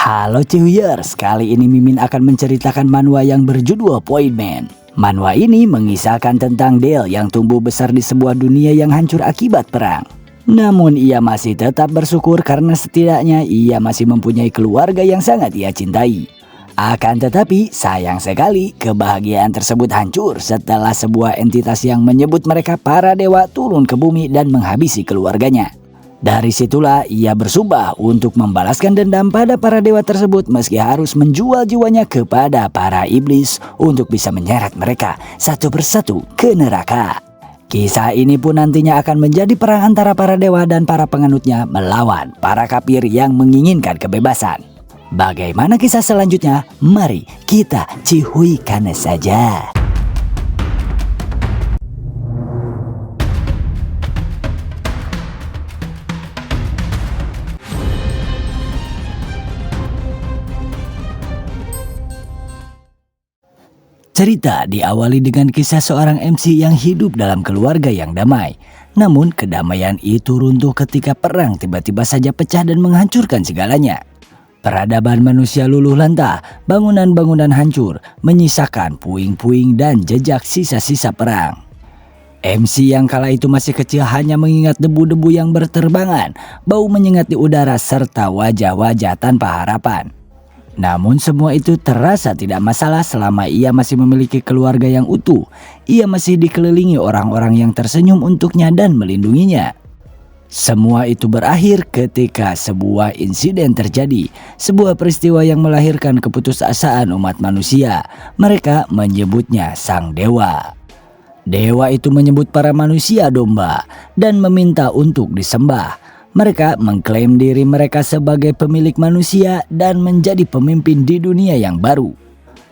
Halo Cihuyers, kali ini Mimin akan menceritakan manhwa yang berjudul Point Man. Manhwa ini mengisahkan tentang Dale yang tumbuh besar di sebuah dunia yang hancur akibat perang. Namun ia masih tetap bersyukur karena setidaknya ia masih mempunyai keluarga yang sangat ia cintai. Akan tetapi sayang sekali kebahagiaan tersebut hancur setelah sebuah entitas yang menyebut mereka para dewa turun ke bumi dan menghabisi keluarganya. Dari situlah ia bersumpah untuk membalaskan dendam pada para dewa tersebut meski harus menjual jiwanya kepada para iblis untuk bisa menyeret mereka satu persatu ke neraka. Kisah ini pun nantinya akan menjadi perang antara para dewa dan para penganutnya melawan para kafir yang menginginkan kebebasan. Bagaimana kisah selanjutnya? Mari kita cihuikan saja. Cerita diawali dengan kisah seorang MC yang hidup dalam keluarga yang damai. Namun kedamaian itu runtuh ketika perang tiba-tiba saja pecah dan menghancurkan segalanya. Peradaban manusia luluh lantah, bangunan-bangunan hancur, menyisakan puing-puing dan jejak sisa-sisa perang. MC yang kala itu masih kecil hanya mengingat debu-debu yang berterbangan, bau menyengat di udara serta wajah-wajah tanpa harapan. Namun semua itu terasa tidak masalah selama ia masih memiliki keluarga yang utuh. Ia masih dikelilingi orang-orang yang tersenyum untuknya dan melindunginya. Semua itu berakhir ketika sebuah insiden terjadi. Sebuah peristiwa yang melahirkan keputusasaan umat manusia. Mereka menyebutnya Sang Dewa. Dewa itu menyebut para manusia domba dan meminta untuk disembah. Mereka mengklaim diri mereka sebagai pemilik manusia dan menjadi pemimpin di dunia yang baru.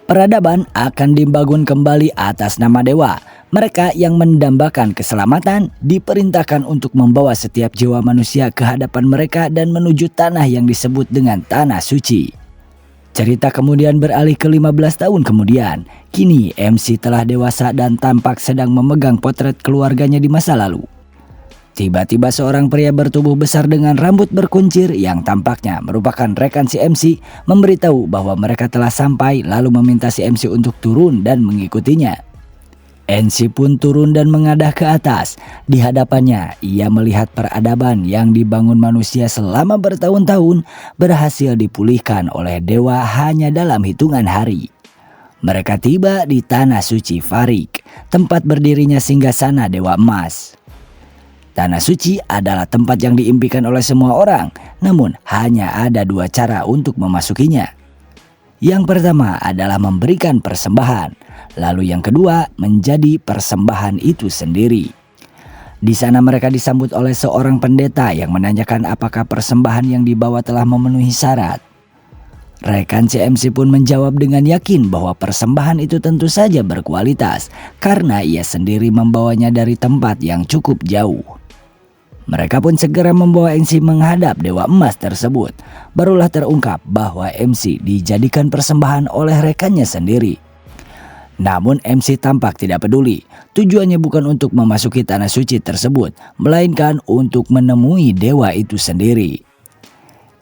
Peradaban akan dibangun kembali atas nama dewa. Mereka yang mendambakan keselamatan diperintahkan untuk membawa setiap jiwa manusia ke hadapan mereka dan menuju tanah yang disebut dengan Tanah Suci. Cerita kemudian beralih ke 15 tahun kemudian. Kini MC telah dewasa dan tampak sedang memegang potret keluarganya di masa lalu. Tiba-tiba seorang pria bertubuh besar dengan rambut berkuncir yang tampaknya merupakan rekan si MC memberitahu bahwa mereka telah sampai lalu meminta si MC untuk turun dan mengikutinya. MC pun turun dan mengadah ke atas. Di hadapannya ia melihat peradaban yang dibangun manusia selama bertahun-tahun berhasil dipulihkan oleh dewa hanya dalam hitungan hari. Mereka tiba di Tanah Suci Farik, tempat berdirinya singgasana Dewa Emas. Tanah Suci adalah tempat yang diimpikan oleh semua orang, namun hanya ada dua cara untuk memasukinya. Yang pertama adalah memberikan persembahan, lalu yang kedua menjadi persembahan itu sendiri. Di sana mereka disambut oleh seorang pendeta yang menanyakan apakah persembahan yang dibawa telah memenuhi syarat. Rekan CMC pun menjawab dengan yakin bahwa persembahan itu tentu saja berkualitas karena ia sendiri membawanya dari tempat yang cukup jauh. Mereka pun segera membawa MC menghadap Dewa Emas tersebut. Barulah terungkap bahwa MC dijadikan persembahan oleh rekannya sendiri. Namun MC tampak tidak peduli. Tujuannya bukan untuk memasuki Tanah Suci tersebut, melainkan untuk menemui dewa itu sendiri.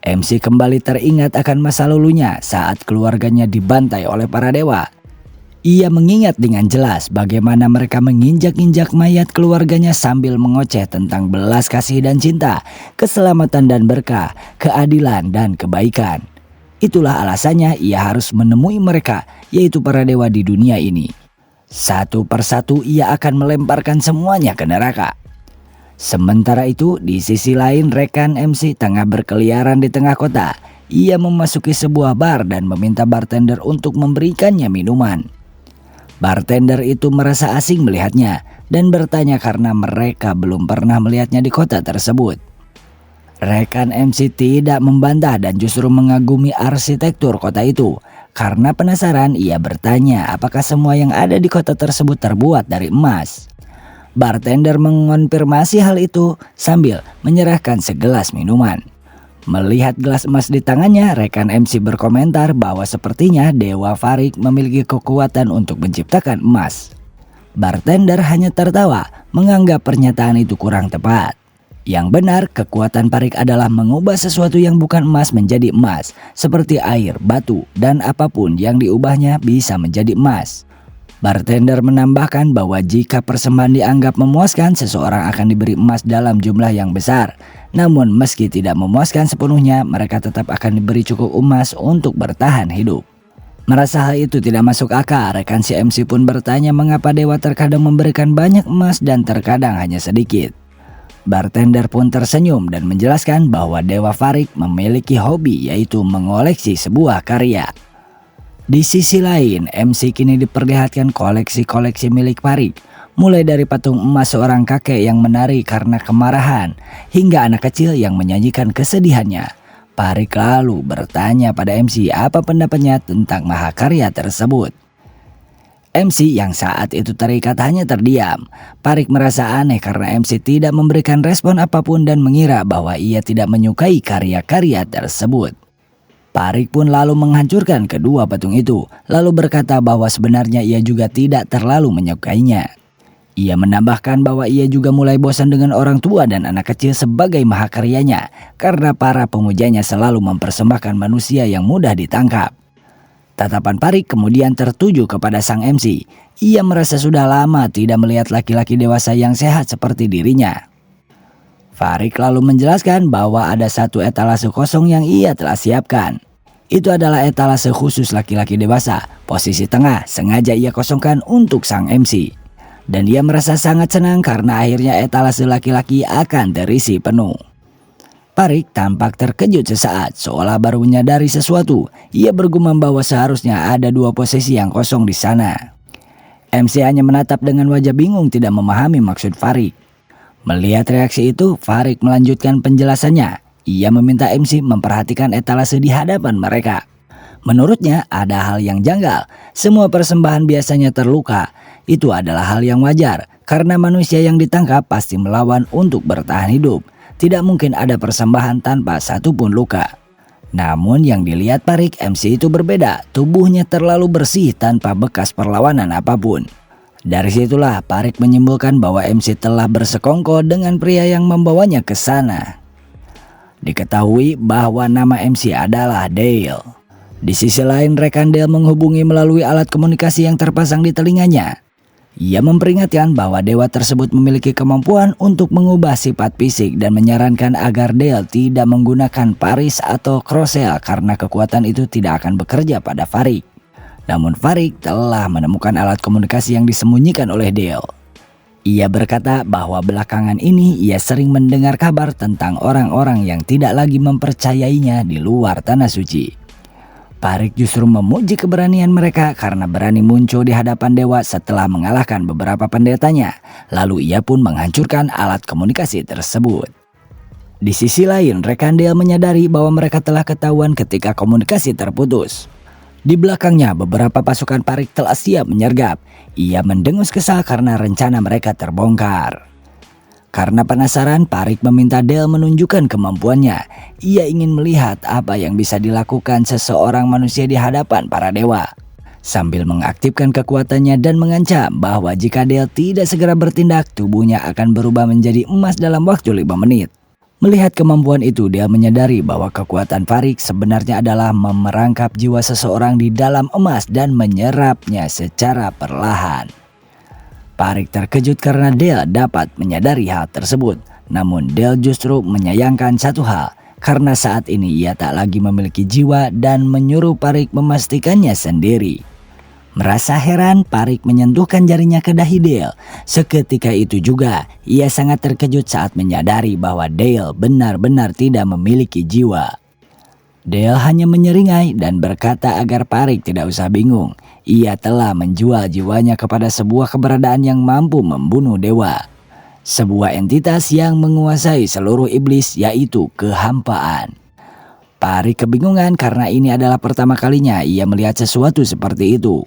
MC kembali teringat akan masa lalunya saat keluarganya dibantai oleh para dewa. Ia mengingat dengan jelas bagaimana mereka menginjak-injak mayat keluarganya sambil mengoceh tentang belas kasih dan cinta, keselamatan dan berkah, keadilan dan kebaikan. Itulah alasannya ia harus menemui mereka, yaitu para dewa di dunia ini. Satu persatu ia akan melemparkan semuanya ke neraka. Sementara itu, di sisi lain rekan MC tengah berkeliaran di tengah kota. Ia memasuki sebuah bar dan meminta bartender untuk memberikannya minuman. Bartender itu merasa asing melihatnya dan bertanya karena mereka belum pernah melihatnya di kota tersebut. Rekan MC tidak membantah dan justru mengagumi arsitektur kota itu. Karena penasaran ia bertanya apakah semua yang ada di kota tersebut terbuat dari emas. Bartender mengonfirmasi hal itu sambil menyerahkan segelas minuman. Melihat gelas emas di tangannya, rekan MC berkomentar bahwa sepertinya Dewa Farik memiliki kekuatan untuk menciptakan emas. Bartender hanya tertawa, menganggap pernyataan itu kurang tepat. Yang benar, kekuatan Parik adalah mengubah sesuatu yang bukan emas menjadi emas, seperti air, batu, dan apapun yang diubahnya bisa menjadi emas. Bartender menambahkan bahwa jika persembahan dianggap memuaskan, seseorang akan diberi emas dalam jumlah yang besar. Namun meski tidak memuaskan sepenuhnya, mereka tetap akan diberi cukup emas untuk bertahan hidup. Merasa hal itu tidak masuk akal, rekan si MC pun bertanya mengapa dewa terkadang memberikan banyak emas dan terkadang hanya sedikit. Bartender pun tersenyum dan menjelaskan bahwa Dewa Farik memiliki hobi, yaitu mengoleksi sebuah karya. Di sisi lain, MC kini diperlihatkan koleksi-koleksi milik Farik, mulai dari patung emas seorang kakek yang menari karena kemarahan, hingga anak kecil yang menyanyikan kesedihannya. Farik lalu bertanya pada MC apa pendapatnya tentang mahakarya tersebut. MC yang saat itu terikat hanya terdiam. Farik merasa aneh karena MC tidak memberikan respon apapun dan mengira bahwa ia tidak menyukai karya-karya tersebut. Farik pun lalu menghancurkan kedua patung itu, lalu berkata bahwa sebenarnya ia juga tidak terlalu menyukainya. Ia menambahkan bahwa ia juga mulai bosan dengan orang tua dan anak kecil sebagai mahakaryanya, karena para pemujanya selalu mempersembahkan manusia yang mudah ditangkap. Tatapan Farik kemudian tertuju kepada sang MC. Ia merasa sudah lama tidak melihat laki-laki dewasa yang sehat seperti dirinya. Farik lalu menjelaskan bahwa ada satu etalase kosong yang ia telah siapkan. Itu adalah etalase khusus laki-laki dewasa. Posisi tengah sengaja ia kosongkan untuk sang MC. Dan ia merasa sangat senang karena akhirnya etalase laki-laki akan terisi penuh. Farik tampak terkejut sesaat, seolah baru menyadari sesuatu. Ia bergumam bahwa seharusnya ada dua posisi yang kosong di sana. MC hanya menatap dengan wajah bingung, tidak memahami maksud Farik. Melihat reaksi itu, Farik melanjutkan penjelasannya. Ia meminta MC memperhatikan etalase di hadapan mereka. Menurutnya ada hal yang janggal. Semua persembahan biasanya terluka. Itu adalah hal yang wajar, karena manusia yang ditangkap pasti melawan untuk bertahan hidup. Tidak mungkin ada persembahan tanpa satupun luka. Namun yang dilihat Farik, MC itu berbeda. Tubuhnya terlalu bersih tanpa bekas perlawanan apapun. Dari situlah Farik menyimpulkan bahwa MC telah bersekongkol dengan pria yang membawanya ke sana. Diketahui bahwa nama MC adalah Dale. Di sisi lain, rekan Dale menghubungi melalui alat komunikasi yang terpasang di telinganya. Ia memperingatkan bahwa dewa tersebut memiliki kemampuan untuk mengubah sifat fisik dan menyarankan agar Dale tidak menggunakan Paris atau Crossel karena kekuatan itu tidak akan bekerja pada Farik. Namun Farik telah menemukan alat komunikasi yang disembunyikan oleh Dale. Ia berkata bahwa belakangan ini ia sering mendengar kabar tentang orang-orang yang tidak lagi mempercayainya di luar tanah suci. Farik justru memuji keberanian mereka karena berani muncul di hadapan dewa setelah mengalahkan beberapa pendetanya. Lalu ia pun menghancurkan alat komunikasi tersebut. Di sisi lain, rekan Dale menyadari bahwa mereka telah ketahuan ketika komunikasi terputus. Di belakangnya beberapa pasukan Farik telah siap menyergap. Ia mendengus kesal karena rencana mereka terbongkar. Karena penasaran, Farik meminta Dale menunjukkan kemampuannya. Ia ingin melihat apa yang bisa dilakukan seseorang manusia di hadapan para dewa. Sambil mengaktifkan kekuatannya dan mengancam bahwa jika Dale tidak segera bertindak, tubuhnya akan berubah menjadi emas dalam waktu 5 menit. Melihat kemampuan itu, dia menyadari bahwa kekuatan Farik sebenarnya adalah memerangkap jiwa seseorang di dalam emas dan menyerapnya secara perlahan. Farik terkejut karena Dale dapat menyadari hal tersebut. Namun Dale justru menyayangkan satu hal, karena saat ini ia tak lagi memiliki jiwa dan menyuruh Farik memastikannya sendiri. Merasa heran, Farik menyentuhkan jarinya ke dahi Dale. Seketika itu juga, ia sangat terkejut saat menyadari bahwa Dale benar-benar tidak memiliki jiwa. Dale hanya menyeringai dan berkata agar Farik tidak usah bingung. Ia telah menjual jiwanya kepada sebuah keberadaan yang mampu membunuh dewa. Sebuah entitas yang menguasai seluruh iblis, yaitu kehampaan. Farik kebingungan karena ini adalah pertama kalinya ia melihat sesuatu seperti itu.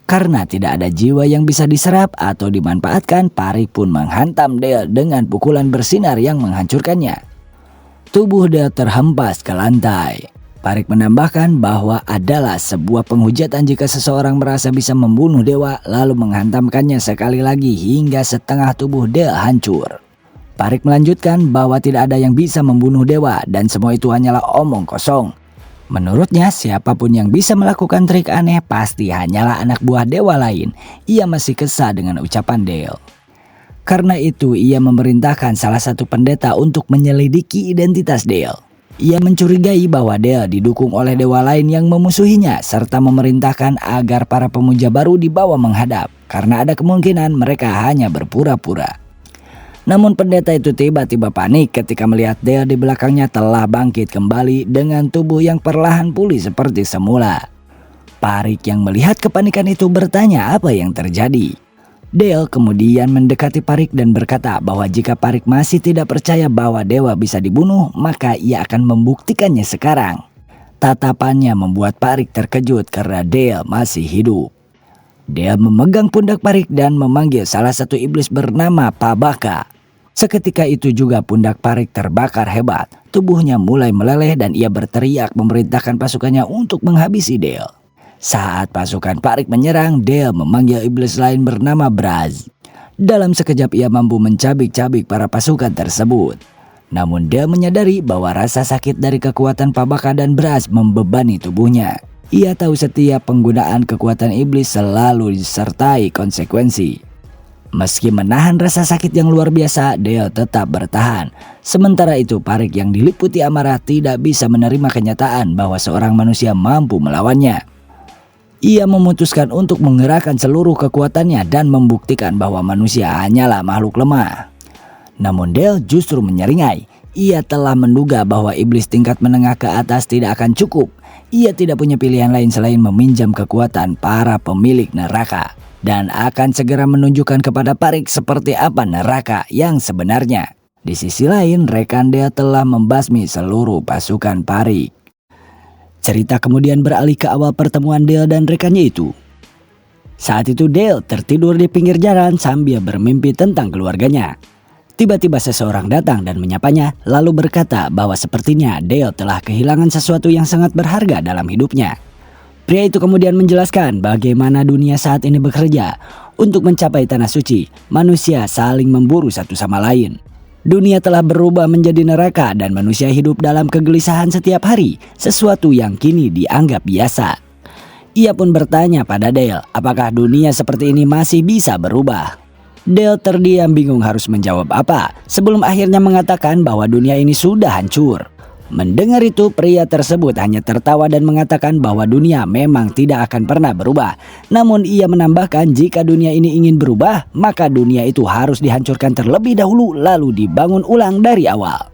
Karena tidak ada jiwa yang bisa diserap atau dimanfaatkan, Farik pun menghantam Dale dengan pukulan bersinar yang menghancurkannya. Tubuh Dale terhempas ke lantai. Farik menambahkan bahwa adalah sebuah penghujatan jika seseorang merasa bisa membunuh dewa lalu menghantamkannya sekali lagi hingga setengah tubuh Dale hancur. Parik melanjutkan bahwa tidak ada yang bisa membunuh dewa dan semua itu hanyalah omong kosong. Menurutnya, siapapun yang bisa melakukan trik aneh pasti hanyalah anak buah dewa lain. Ia masih kesal dengan ucapan Dale. Karena itu, ia memerintahkan salah satu pendeta untuk menyelidiki identitas Dale. Ia mencurigai bahwa Dale didukung oleh dewa lain yang memusuhinya, serta memerintahkan agar para pemuja baru dibawa menghadap, karena ada kemungkinan mereka hanya berpura-pura. Namun pendeta itu tiba-tiba panik ketika melihat Dale di belakangnya telah bangkit kembali dengan tubuh yang perlahan pulih seperti semula. Parik yang melihat kepanikan itu bertanya apa yang terjadi. Dale kemudian mendekati Parik dan berkata bahwa jika Parik masih tidak percaya bahwa dewa bisa dibunuh, maka ia akan membuktikannya sekarang. Tatapannya membuat Parik terkejut karena Dale masih hidup. Dale memegang pundak Parik dan memanggil salah satu iblis bernama Pabaka. Seketika itu juga pundak Parik terbakar hebat. Tubuhnya mulai meleleh dan ia berteriak memerintahkan pasukannya untuk menghabisi Dale. Saat pasukan Parik menyerang, Dale memanggil iblis lain bernama Braz. Dalam sekejap ia mampu mencabik-cabik para pasukan tersebut. Namun Dale menyadari bahwa rasa sakit dari kekuatan Pabaka dan Braz membebani tubuhnya. Ia tahu setiap penggunaan kekuatan iblis selalu disertai konsekuensi. Meski menahan rasa sakit yang luar biasa, Dale tetap bertahan. Sementara itu, Parik yang diliputi amarah tidak bisa menerima kenyataan bahwa seorang manusia mampu melawannya. Ia memutuskan untuk mengerahkan seluruh kekuatannya dan membuktikan bahwa manusia hanyalah makhluk lemah. Namun Dale justru menyeringai. Ia telah menduga bahwa iblis tingkat menengah ke atas tidak akan cukup. Ia tidak punya pilihan lain selain meminjam kekuatan para pemilik neraka. Dan akan segera menunjukkan kepada Parik seperti apa neraka yang sebenarnya. Di sisi lain, rekan Dale telah membasmi seluruh pasukan Parik. Cerita kemudian beralih ke awal pertemuan Dale dan rekannya itu. Saat itu Dale tertidur di pinggir jalan sambil bermimpi tentang keluarganya. Tiba-tiba seseorang datang dan menyapanya, lalu berkata bahwa sepertinya Dale telah kehilangan sesuatu yang sangat berharga dalam hidupnya. Pria itu kemudian menjelaskan bagaimana dunia saat ini bekerja. Untuk mencapai tanah suci, manusia saling memburu satu sama lain. Dunia telah berubah menjadi neraka dan manusia hidup dalam kegelisahan setiap hari, sesuatu yang kini dianggap biasa. Ia pun bertanya pada Dale, apakah dunia seperti ini masih bisa berubah? Dale terdiam bingung harus menjawab apa, sebelum akhirnya mengatakan bahwa dunia ini sudah hancur. Mendengar itu, pria tersebut hanya tertawa dan mengatakan bahwa dunia memang tidak akan pernah berubah. Namun ia menambahkan jika dunia ini ingin berubah, maka dunia itu harus dihancurkan terlebih dahulu lalu dibangun ulang dari awal.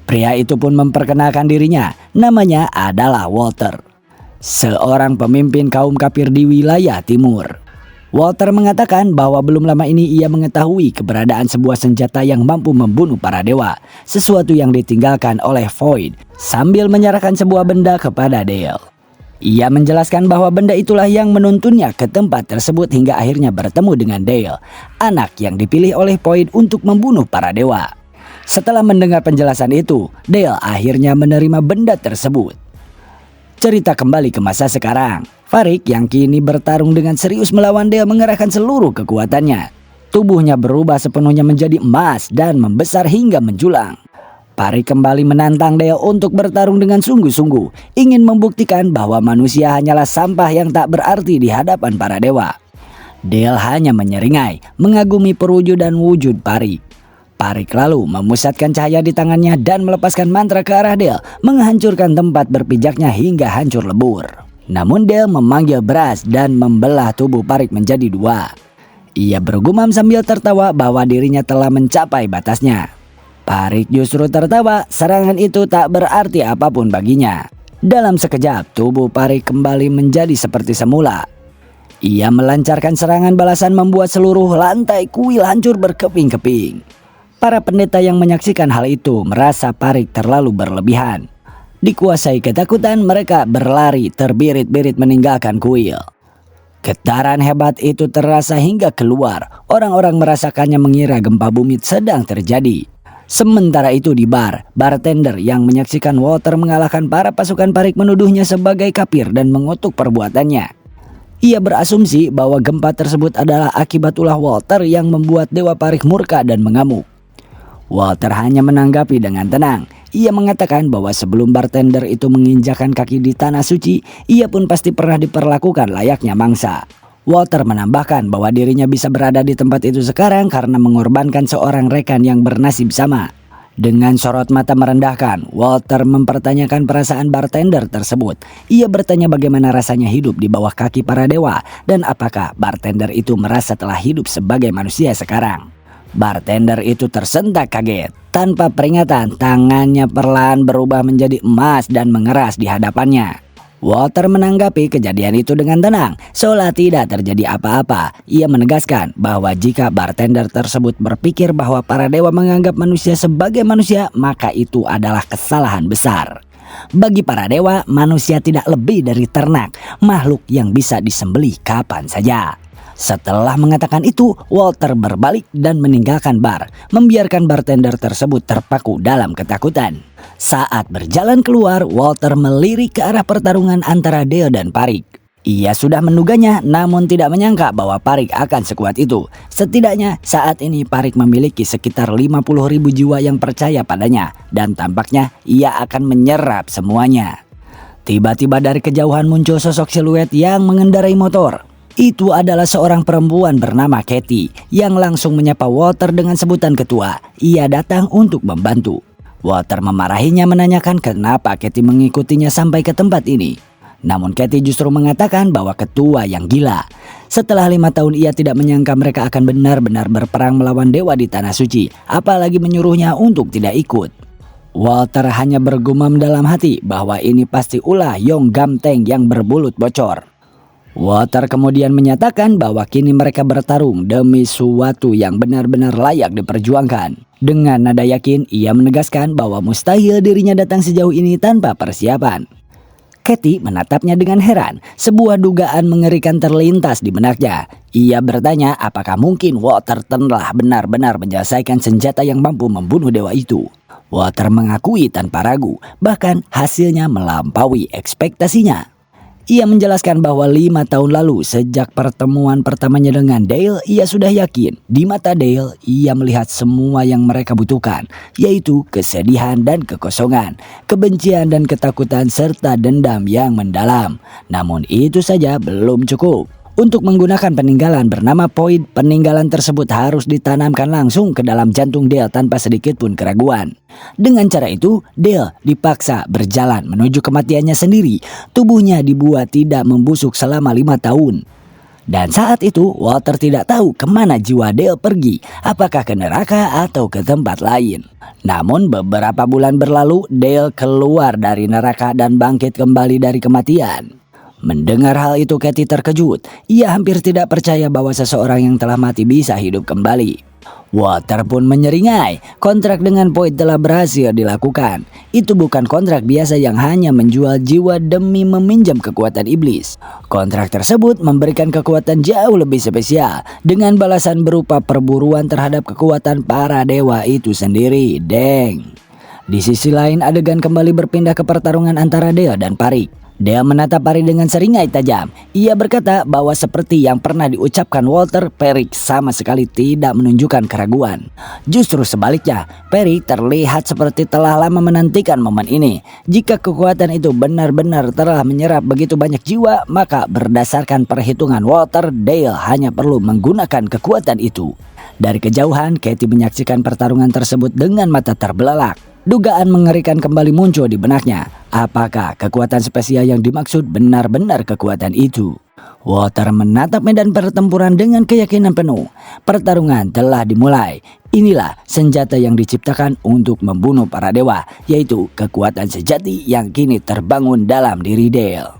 Pria itu pun memperkenalkan dirinya, namanya adalah Walter, seorang pemimpin kaum kafir di wilayah timur. Walter mengatakan bahwa belum lama ini ia mengetahui keberadaan sebuah senjata yang mampu membunuh para dewa, sesuatu yang ditinggalkan oleh Void, sambil menyerahkan sebuah benda kepada Dale. Ia menjelaskan bahwa benda itulah yang menuntunnya ke tempat tersebut hingga akhirnya bertemu dengan Dale, anak yang dipilih oleh Void untuk membunuh para dewa. Setelah mendengar penjelasan itu, Dale akhirnya menerima benda tersebut. Cerita kembali ke masa sekarang. Parik yang kini bertarung dengan serius melawan Dale mengerahkan seluruh kekuatannya. Tubuhnya berubah sepenuhnya menjadi emas dan membesar hingga menjulang. Parik kembali menantang Dale untuk bertarung dengan sungguh-sungguh, ingin membuktikan bahwa manusia hanyalah sampah yang tak berarti di hadapan para dewa. Dale hanya menyeringai, mengagumi perwujudan wujud Parik. Parik lalu memusatkan cahaya di tangannya dan melepaskan mantra ke arah Dale, menghancurkan tempat berpijaknya hingga hancur lebur. Namun Dale memanggil Braz dan membelah tubuh Parik menjadi dua. Ia bergumam sambil tertawa bahwa dirinya telah mencapai batasnya. Parik justru tertawa, serangan itu tak berarti apapun baginya. Dalam sekejap, tubuh Parik kembali menjadi seperti semula. Ia melancarkan serangan balasan membuat seluruh lantai kuil hancur berkeping-keping. Para pendeta yang menyaksikan hal itu merasa Parik terlalu berlebihan. Dikuasai ketakutan, mereka berlari terbirit-birit meninggalkan kuil. Getaran hebat itu terasa hingga keluar. Orang-orang merasakannya mengira gempa bumi sedang terjadi. Sementara itu di bar, bartender yang menyaksikan Walter mengalahkan para pasukan Parik menuduhnya sebagai kafir dan mengutuk perbuatannya. Ia berasumsi bahwa gempa tersebut adalah akibat ulah Walter yang membuat Dewa Parik murka dan mengamuk. Walter hanya menanggapi dengan tenang. Ia mengatakan bahwa sebelum bartender itu menginjakan kaki di tanah suci, ia pun pasti pernah diperlakukan layaknya mangsa. Walter menambahkan bahwa dirinya bisa berada di tempat itu sekarang karena mengorbankan seorang rekan yang bernasib sama. Dengan sorot mata merendahkan, Walter mempertanyakan perasaan bartender tersebut. Ia bertanya bagaimana rasanya hidup di bawah kaki para dewa dan apakah bartender itu merasa telah hidup sebagai manusia sekarang. Bartender itu tersentak kaget. Tanpa peringatan, tangannya perlahan berubah menjadi emas dan mengeras di hadapannya. Walter menanggapi kejadian itu dengan tenang, seolah tidak terjadi apa-apa. Ia menegaskan bahwa jika bartender tersebut berpikir bahwa para dewa menganggap manusia sebagai manusia, maka itu adalah kesalahan besar. Bagi para dewa, manusia tidak lebih dari ternak, makhluk yang bisa disembelih kapan saja. Setelah mengatakan itu, Walter berbalik dan meninggalkan bar, membiarkan bartender tersebut terpaku dalam ketakutan. Saat berjalan keluar, Walter melirik ke arah pertarungan antara Dale dan Parik. Ia sudah menduganya, namun tidak menyangka bahwa Parik akan sekuat itu. Setidaknya saat ini Parik memiliki sekitar 50.000 jiwa yang percaya padanya, dan tampaknya ia akan menyerap semuanya. Tiba-tiba dari kejauhan muncul sosok siluet yang mengendarai motor. Itu adalah seorang perempuan bernama Katie yang langsung menyapa Walter dengan sebutan ketua. Ia datang untuk membantu. Walter memarahinya menanyakan kenapa Katie mengikutinya sampai ke tempat ini. Namun Katie justru mengatakan bahwa ketua yang gila. Setelah 5 tahun ia tidak menyangka mereka akan benar-benar berperang melawan dewa di Tanah Suci, apalagi menyuruhnya untuk tidak ikut. Walter hanya bergumam dalam hati bahwa ini pasti ulah Yong Gamteng yang berbulut bocor. Walter kemudian menyatakan bahwa kini mereka bertarung demi sesuatu yang benar-benar layak diperjuangkan. Dengan nada yakin, ia menegaskan bahwa mustahil dirinya datang sejauh ini tanpa persiapan. Katie menatapnya dengan heran. Sebuah dugaan mengerikan terlintas di benaknya. Ia bertanya apakah mungkin Walter telah benar-benar menyelesaikan senjata yang mampu membunuh dewa itu. Walter mengakui tanpa ragu, bahkan hasilnya melampaui ekspektasinya. Ia menjelaskan bahwa 5 tahun lalu sejak pertemuan pertamanya dengan Dale, ia sudah yakin di mata Dale ia melihat semua yang mereka butuhkan, yaitu kesedihan dan kekosongan, kebencian dan ketakutan serta dendam yang mendalam. Namun itu saja belum cukup. Untuk menggunakan peninggalan bernama Void, peninggalan tersebut harus ditanamkan langsung ke dalam jantung Dale tanpa sedikit pun keraguan. Dengan cara itu, Dale dipaksa berjalan menuju kematiannya sendiri. Tubuhnya dibuat tidak membusuk selama 5 tahun. Dan saat itu, Walter tidak tahu kemana jiwa Dale pergi, apakah ke neraka atau ke tempat lain. Namun beberapa bulan berlalu, Dale keluar dari neraka dan bangkit kembali dari kematian. Mendengar hal itu, Katie terkejut. Ia hampir tidak percaya bahwa seseorang yang telah mati bisa hidup kembali. Walter pun menyeringai. Kontrak dengan Void telah berhasil dilakukan. Itu bukan kontrak biasa yang hanya menjual jiwa demi meminjam kekuatan iblis. Kontrak tersebut memberikan kekuatan jauh lebih spesial, dengan balasan berupa perburuan terhadap kekuatan para dewa itu sendiri. Deng. Di sisi lain, adegan kembali berpindah ke pertarungan antara Dale dan Parik. Dale menatap Parik dengan seringai tajam. Ia berkata bahwa seperti yang pernah diucapkan Walter, Parik sama sekali tidak menunjukkan keraguan. Justru sebaliknya, Parik terlihat seperti telah lama menantikan momen ini. Jika kekuatan itu benar-benar telah menyerap begitu banyak jiwa, maka berdasarkan perhitungan Walter, Dale hanya perlu menggunakan kekuatan itu. Dari kejauhan, Katie menyaksikan pertarungan tersebut dengan mata terbelalak. Dugaan mengerikan kembali muncul di benaknya. Apakah kekuatan spesial yang dimaksud benar-benar kekuatan itu? Walter menatap medan pertempuran dengan keyakinan penuh. Pertarungan telah dimulai. Inilah senjata yang diciptakan untuk membunuh para dewa, yaitu kekuatan sejati yang kini terbangun dalam diri Dale.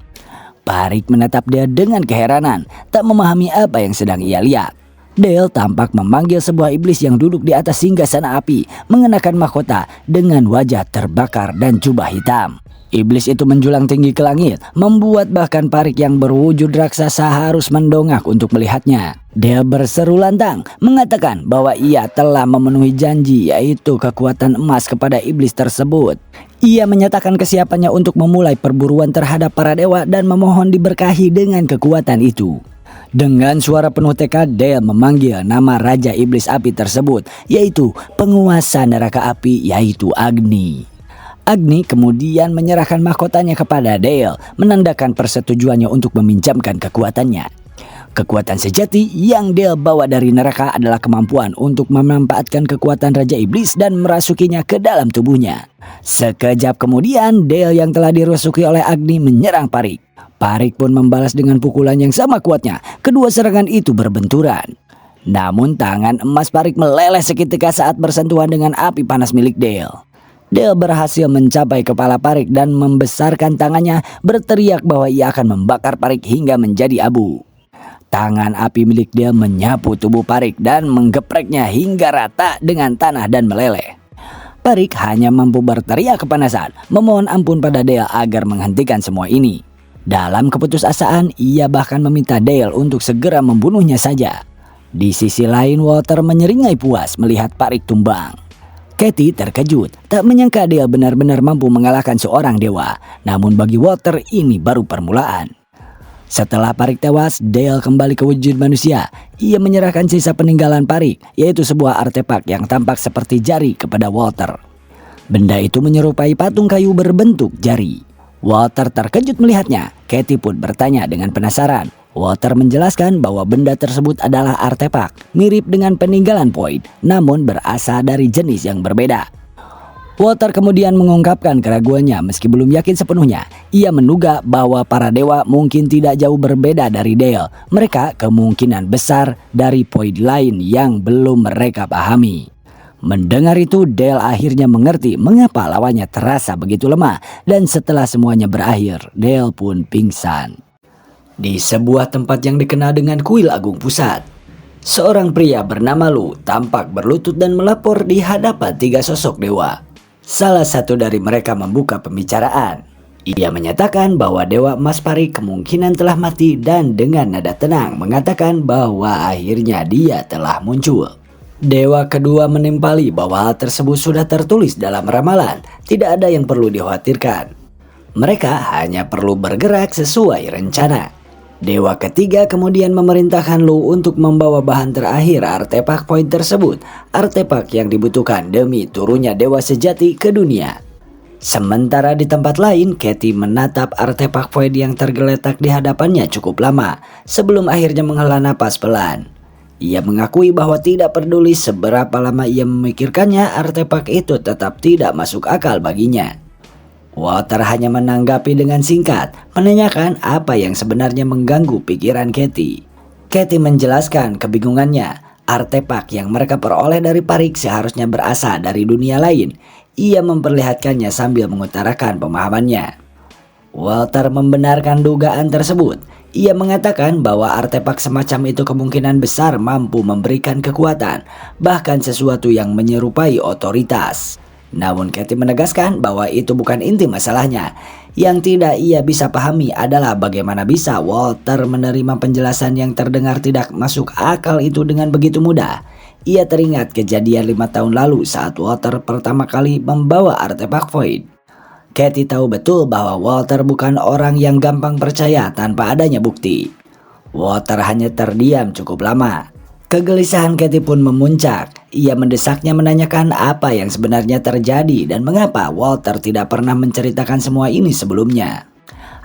Parik menatap dia dengan keheranan, tak memahami apa yang sedang ia lihat. Dale tampak memanggil sebuah iblis yang duduk di atas singgasana api, mengenakan mahkota dengan wajah terbakar dan jubah hitam. Iblis itu menjulang tinggi ke langit, membuat bahkan Parik yang berwujud raksasa harus mendongak untuk melihatnya. Dale berseru lantang, mengatakan bahwa ia telah memenuhi janji, yaitu kekuatan emas kepada iblis tersebut. Ia menyatakan kesiapannya untuk memulai perburuan terhadap para dewa dan memohon diberkahi dengan kekuatan itu. Dengan suara penuh tekad, Dale memanggil nama Raja Iblis Api tersebut, yaitu penguasa neraka api, yaitu Agni. Agni kemudian menyerahkan mahkotanya kepada Dale, menandakan persetujuannya untuk meminjamkan kekuatannya. Kekuatan sejati yang Dale bawa dari neraka adalah kemampuan untuk memanfaatkan kekuatan Raja Iblis dan merasukinya ke dalam tubuhnya. Sekejap kemudian, Dale yang telah dirasuki oleh Agni menyerang Parik. Parik pun membalas dengan pukulan yang sama kuatnya. Kedua serangan itu berbenturan. Namun tangan emas Parik meleleh seketika saat bersentuhan dengan api panas milik Dale. Dale berhasil mencapai kepala Parik dan membesarkan tangannya, berteriak bahwa ia akan membakar Parik hingga menjadi abu. Tangan api milik Dale menyapu tubuh Parik dan menggepreknya hingga rata dengan tanah dan meleleh. Parik hanya mampu berteriak kepanasan, memohon ampun pada Dale agar menghentikan semua ini. Dalam keputusasaan, ia bahkan meminta Dale untuk segera membunuhnya saja. Di sisi lain, Walter menyeringai puas melihat Parik tumbang. Katie terkejut, tak menyangka Dale benar-benar mampu mengalahkan seorang dewa. Namun bagi Walter ini baru permulaan. Setelah Parik tewas, Dale kembali ke wujud manusia. Ia menyerahkan sisa peninggalan Parik, yaitu sebuah artefak yang tampak seperti jari kepada Walter. Benda itu menyerupai patung kayu berbentuk jari. Walter terkejut melihatnya. Katie pun bertanya dengan penasaran. Walter menjelaskan bahwa benda tersebut adalah artefak, mirip dengan peninggalan Void, namun berasal dari jenis yang berbeda. Walter kemudian mengungkapkan keraguannya meski belum yakin sepenuhnya. Ia menduga bahwa para dewa mungkin tidak jauh berbeda dari Dale. Mereka kemungkinan besar dari Void lain yang belum mereka pahami. Mendengar itu, Dale akhirnya mengerti mengapa lawannya terasa begitu lemah, dan setelah semuanya berakhir, Dale pun pingsan. Di sebuah tempat yang dikenal dengan Kuil Agung Pusat, seorang pria bernama Lu tampak berlutut dan melapor di hadapan 3 sosok dewa. Salah satu dari mereka membuka pembicaraan. Ia menyatakan bahwa Dewa Emas Parik kemungkinan telah mati dan dengan nada tenang mengatakan bahwa akhirnya dia telah muncul. Dewa kedua menimpali bahwa hal tersebut sudah tertulis dalam ramalan, tidak ada yang perlu dikhawatirkan. Mereka hanya perlu bergerak sesuai rencana. Dewa ketiga kemudian memerintahkan Lu untuk membawa bahan terakhir artefak Void tersebut, artefak yang dibutuhkan demi turunnya dewa sejati ke dunia. Sementara di tempat lain, Katie menatap artefak Void yang tergeletak di hadapannya cukup lama, sebelum akhirnya menghela napas pelan. Ia mengakui bahwa tidak peduli seberapa lama ia memikirkannya, artefak itu tetap tidak masuk akal baginya. Walter hanya menanggapi dengan singkat, menanyakan apa yang sebenarnya mengganggu pikiran Katie. Katie menjelaskan kebingungannya. Artefak yang mereka peroleh dari Parik seharusnya berasal dari dunia lain. Ia memperlihatkannya sambil mengutarakan pemahamannya. Walter membenarkan dugaan tersebut. Ia mengatakan bahwa artefak semacam itu kemungkinan besar mampu memberikan kekuatan, bahkan sesuatu yang menyerupai otoritas. Namun Katie menegaskan bahwa itu bukan inti masalahnya. Yang tidak ia bisa pahami adalah bagaimana bisa Walter menerima penjelasan yang terdengar tidak masuk akal itu dengan begitu mudah. Ia teringat kejadian 5 tahun lalu saat Walter pertama kali membawa artefak Void. Katie tahu betul bahwa Walter bukan orang yang gampang percaya tanpa adanya bukti. Walter hanya terdiam cukup lama. Kegelisahan Katie pun memuncak. Ia mendesaknya menanyakan apa yang sebenarnya terjadi dan mengapa Walter tidak pernah menceritakan semua ini sebelumnya.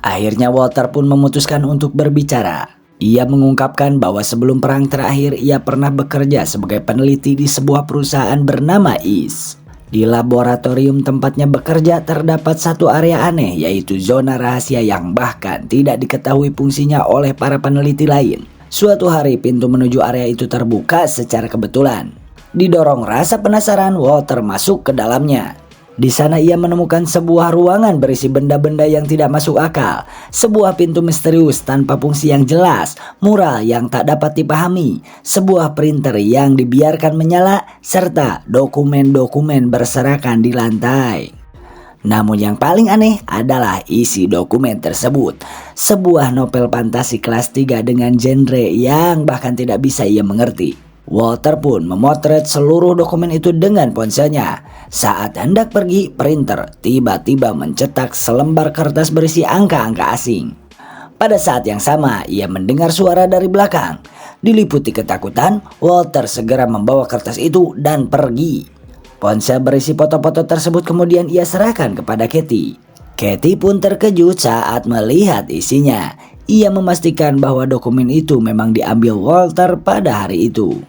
Akhirnya Walter pun memutuskan untuk berbicara. Ia mengungkapkan bahwa sebelum perang terakhir ia pernah bekerja sebagai peneliti di sebuah perusahaan bernama IS. Di laboratorium tempatnya bekerja terdapat satu area aneh, yaitu zona rahasia yang bahkan tidak diketahui fungsinya oleh para peneliti lain. Suatu hari pintu menuju area itu terbuka secara kebetulan. Didorong rasa penasaran, Walter masuk ke dalamnya. Di sana ia menemukan sebuah ruangan berisi benda-benda yang tidak masuk akal, sebuah pintu misterius tanpa fungsi yang jelas, mural yang tak dapat dipahami, sebuah printer yang dibiarkan menyala, serta dokumen-dokumen berserakan di lantai. Namun yang paling aneh adalah isi dokumen tersebut, sebuah novel fantasi kelas 3 dengan genre yang bahkan tidak bisa ia mengerti. Walter pun memotret seluruh dokumen itu dengan ponselnya. Saat hendak pergi, printer tiba-tiba mencetak selembar kertas berisi angka-angka asing. Pada saat yang sama, ia mendengar suara dari belakang. Diliputi ketakutan, Walter segera membawa kertas itu dan pergi. Ponsel berisi foto-foto tersebut kemudian ia serahkan kepada Katie. Katie pun terkejut saat melihat isinya. Ia memastikan bahwa dokumen itu memang diambil Walter pada hari itu.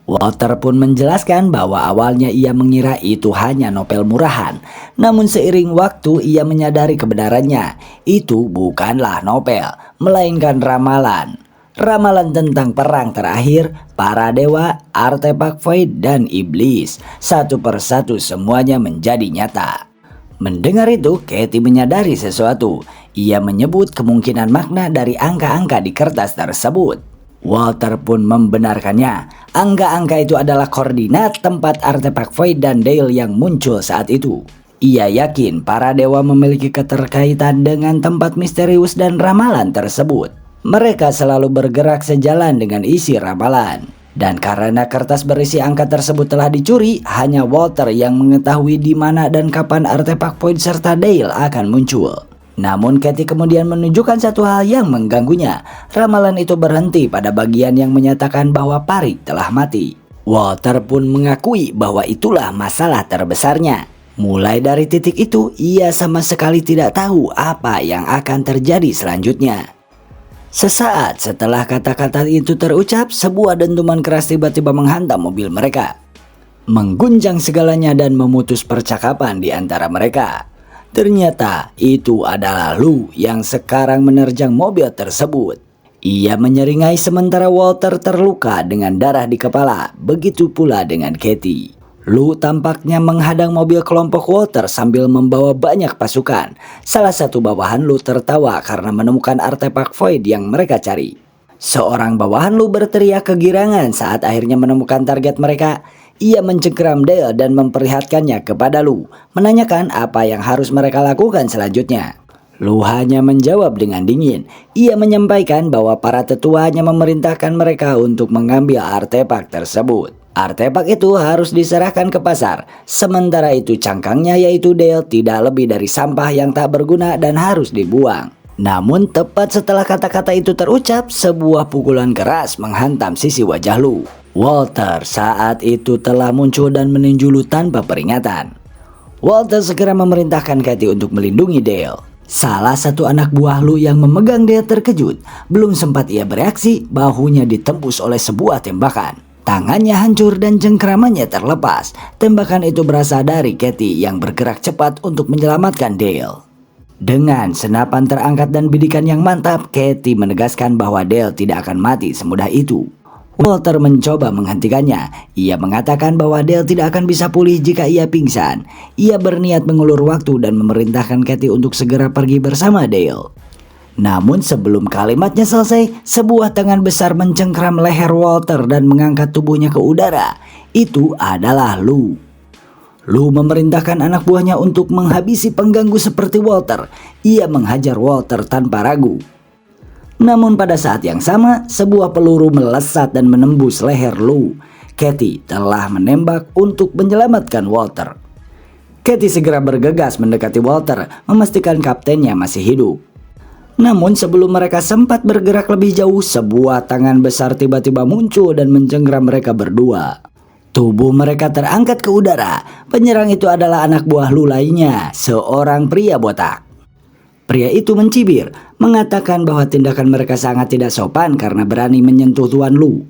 Walter pun menjelaskan bahwa awalnya ia mengira itu hanya novel murahan. Namun seiring waktu ia menyadari kebenarannya. Itu bukanlah novel, melainkan ramalan. Ramalan tentang perang terakhir, para dewa, artefak void, dan iblis. Satu persatu semuanya menjadi nyata. Mendengar itu, Katie menyadari sesuatu. Ia menyebut kemungkinan makna dari angka-angka di kertas tersebut. Walter pun membenarkannya. Angka-angka itu adalah koordinat tempat artefak void dan Dale yang muncul saat itu. Ia yakin para dewa memiliki keterkaitan dengan tempat misterius dan ramalan tersebut. Mereka selalu bergerak sejalan dengan isi ramalan. Dan karena kertas berisi angka tersebut telah dicuri, hanya Walter yang mengetahui di mana dan kapan artefak void serta Dale akan muncul. Namun Katie kemudian menunjukkan satu hal yang mengganggunya. Ramalan itu berhenti pada bagian yang menyatakan bahwa Parik telah mati. Walter pun mengakui bahwa itulah masalah terbesarnya. Mulai dari titik itu, ia sama sekali tidak tahu apa yang akan terjadi selanjutnya. Sesaat setelah kata-kata itu terucap, sebuah dentuman keras tiba-tiba menghantam mobil mereka, mengguncang segalanya dan memutus percakapan di antara mereka. Ternyata itu adalah Lou yang sekarang menerjang mobil tersebut. Ia menyeringai sementara Walter terluka dengan darah di kepala, begitu pula dengan Katie. Lou tampaknya menghadang mobil kelompok Walter sambil membawa banyak pasukan. Salah satu bawahan Lou tertawa karena menemukan artefak void yang mereka cari. Seorang bawahan Lou berteriak kegirangan saat akhirnya menemukan target mereka. Ia mencengkeram Dale dan memperlihatkannya kepada Lou, menanyakan apa yang harus mereka lakukan selanjutnya. Lou hanya menjawab dengan dingin. Ia menyampaikan bahwa para tetua hanya memerintahkan mereka untuk mengambil artefak tersebut. Artefak itu harus diserahkan ke pasar. Sementara itu cangkangnya yaitu Dale tidak lebih dari sampah yang tak berguna dan harus dibuang. Namun tepat setelah kata-kata itu terucap, sebuah pukulan keras menghantam sisi wajah Lou. Walter saat itu telah muncul dan meninju Lou tanpa peringatan. Walter segera memerintahkan Katie untuk melindungi Dale. Salah satu anak buah Lou yang memegang Dale terkejut. Belum sempat ia bereaksi, bahunya ditembus oleh sebuah tembakan. Tangannya hancur dan cengkeramannya terlepas. Tembakan itu berasal dari Katie yang bergerak cepat untuk menyelamatkan Dale. Dengan senapan terangkat dan bidikan yang mantap, Katie menegaskan bahwa Dale tidak akan mati semudah itu. Walter mencoba menghentikannya. Ia mengatakan bahwa Dale tidak akan bisa pulih jika ia pingsan. Ia berniat mengulur waktu dan memerintahkan Katie untuk segera pergi bersama Dale. Namun sebelum kalimatnya selesai, sebuah tangan besar mencengkeram leher Walter dan mengangkat tubuhnya ke udara. Itu adalah Lou. Lou memerintahkan anak buahnya untuk menghabisi pengganggu seperti Walter. Ia menghajar Walter tanpa ragu. Namun pada saat yang sama, sebuah peluru melesat dan menembus leher Lou. Katie telah menembak untuk menyelamatkan Walter. Katie segera bergegas mendekati Walter, memastikan kaptennya masih hidup. Namun sebelum mereka sempat bergerak lebih jauh, sebuah tangan besar tiba-tiba muncul dan mencengkeram mereka berdua. Tubuh mereka terangkat ke udara. Penyerang itu adalah anak buah Lou lainnya, seorang pria botak. Pria itu mencibir, mengatakan bahwa tindakan mereka sangat tidak sopan karena berani menyentuh Tuan Lou.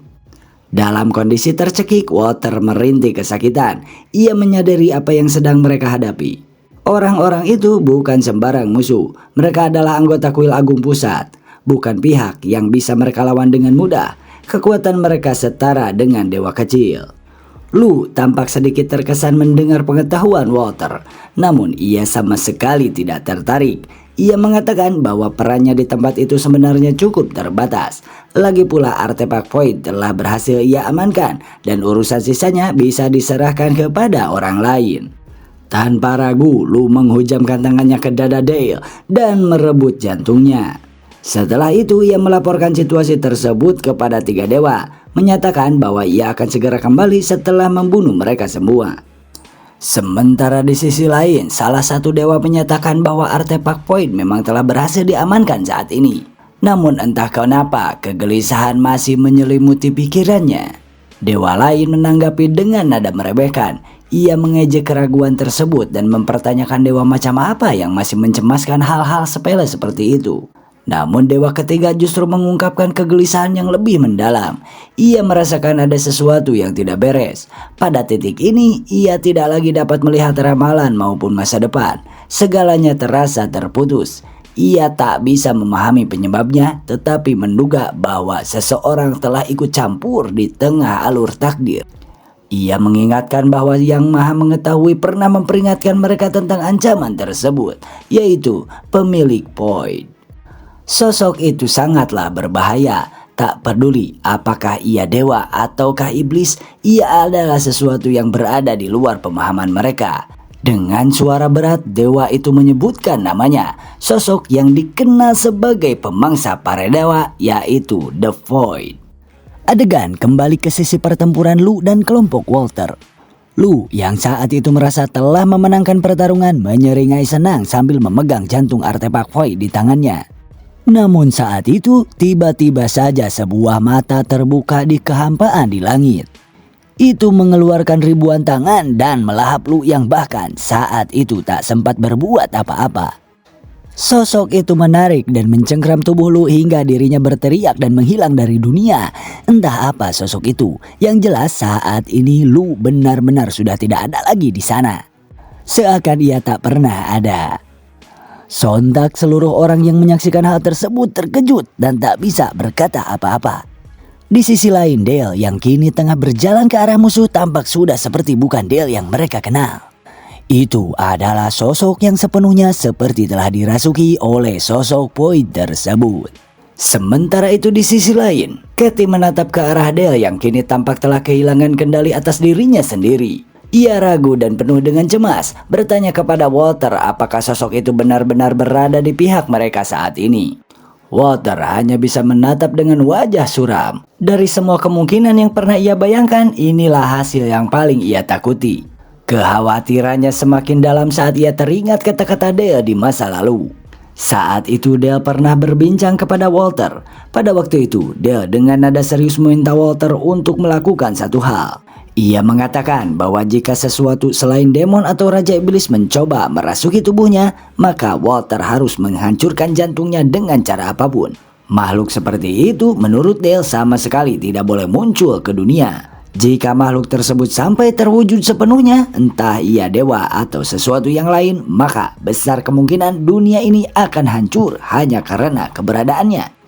Dalam kondisi tercekik, Walter merintih kesakitan. Ia menyadari apa yang sedang mereka hadapi. Orang-orang itu bukan sembarang musuh. Mereka adalah anggota Kuil Agung Pusat, bukan pihak yang bisa mereka lawan dengan mudah. Kekuatan mereka setara dengan dewa kecil. Lou tampak sedikit terkesan mendengar pengetahuan Walter, namun ia sama sekali tidak tertarik. Ia mengatakan bahwa perannya di tempat itu sebenarnya cukup terbatas. Lagi pula artefak void telah berhasil ia amankan dan urusan sisanya bisa diserahkan kepada orang lain. Tanpa ragu, Lou menghujamkan tangannya ke dada Dale dan merebut jantungnya. Setelah itu ia melaporkan situasi tersebut kepada tiga dewa, menyatakan bahwa ia akan segera kembali setelah membunuh mereka semua. Sementara di sisi lain, salah satu dewa menyatakan bahwa artefak void memang telah berhasil diamankan saat ini. Namun entah kenapa kegelisahan masih menyelimuti pikirannya. Dewa lain menanggapi dengan nada meremehkan. Ia mengejek keraguan tersebut dan mempertanyakan dewa macam apa yang masih mencemaskan hal-hal sepele seperti itu. Namun dewa ketiga justru mengungkapkan kegelisahan yang lebih mendalam. Ia merasakan ada sesuatu yang tidak beres. Pada titik ini, ia tidak lagi dapat melihat ramalan maupun masa depan. Segalanya terasa terputus. Ia tak bisa memahami penyebabnya, tetapi menduga bahwa seseorang telah ikut campur di tengah alur takdir. Ia mengingatkan bahwa Yang Maha Mengetahui pernah memperingatkan mereka tentang ancaman tersebut, yaitu pemilik Void. Sosok itu sangatlah berbahaya. Tak peduli apakah ia dewa ataukah iblis, ia adalah sesuatu yang berada di luar pemahaman mereka. Dengan suara berat, dewa itu menyebutkan namanya, sosok yang dikenal sebagai pemangsa para dewa, yaitu The Void. Adegan kembali ke sisi pertempuran Lu dan kelompok Walter. Lu yang saat itu merasa telah memenangkan pertarungan menyeringai senang sambil memegang jantung artefak Void di tangannya. Namun saat itu tiba-tiba saja sebuah mata terbuka di kehampaan di langit. Itu mengeluarkan ribuan tangan dan melahap Lu yang bahkan saat itu tak sempat berbuat apa-apa. Sosok itu menarik dan mencengkram tubuh Lu hingga dirinya berteriak dan menghilang dari dunia. Entah apa sosok itu, yang jelas saat ini Lu benar-benar sudah tidak ada lagi di sana. Seakan ia tak pernah ada. Sontak seluruh orang yang menyaksikan hal tersebut terkejut dan tak bisa berkata apa-apa. Di sisi lain, Dale yang kini tengah berjalan ke arah musuh tampak sudah seperti bukan Dale yang mereka kenal. Itu adalah sosok yang sepenuhnya seperti telah dirasuki oleh sosok Void tersebut. Sementara itu di sisi lain, Katie menatap ke arah Dale yang kini tampak telah kehilangan kendali atas dirinya sendiri. Ia ragu dan penuh dengan cemas, bertanya kepada Walter apakah sosok itu benar-benar berada di pihak mereka saat ini. Walter hanya bisa menatap dengan wajah suram. Dari semua kemungkinan yang pernah ia bayangkan, inilah hasil yang paling ia takuti. Kekhawatirannya semakin dalam saat ia teringat kata-kata Dale di masa lalu. Saat itu Dale pernah berbincang kepada Walter. Pada waktu itu, Dale dengan nada serius meminta Walter untuk melakukan satu hal. Ia mengatakan bahwa jika sesuatu selain demon atau Raja Iblis mencoba merasuki tubuhnya, maka Walter harus menghancurkan jantungnya dengan cara apapun. Makhluk seperti itu menurut Dale sama sekali tidak boleh muncul ke dunia. Jika makhluk tersebut sampai terwujud sepenuhnya, entah ia dewa atau sesuatu yang lain, maka besar kemungkinan dunia ini akan hancur hanya karena keberadaannya.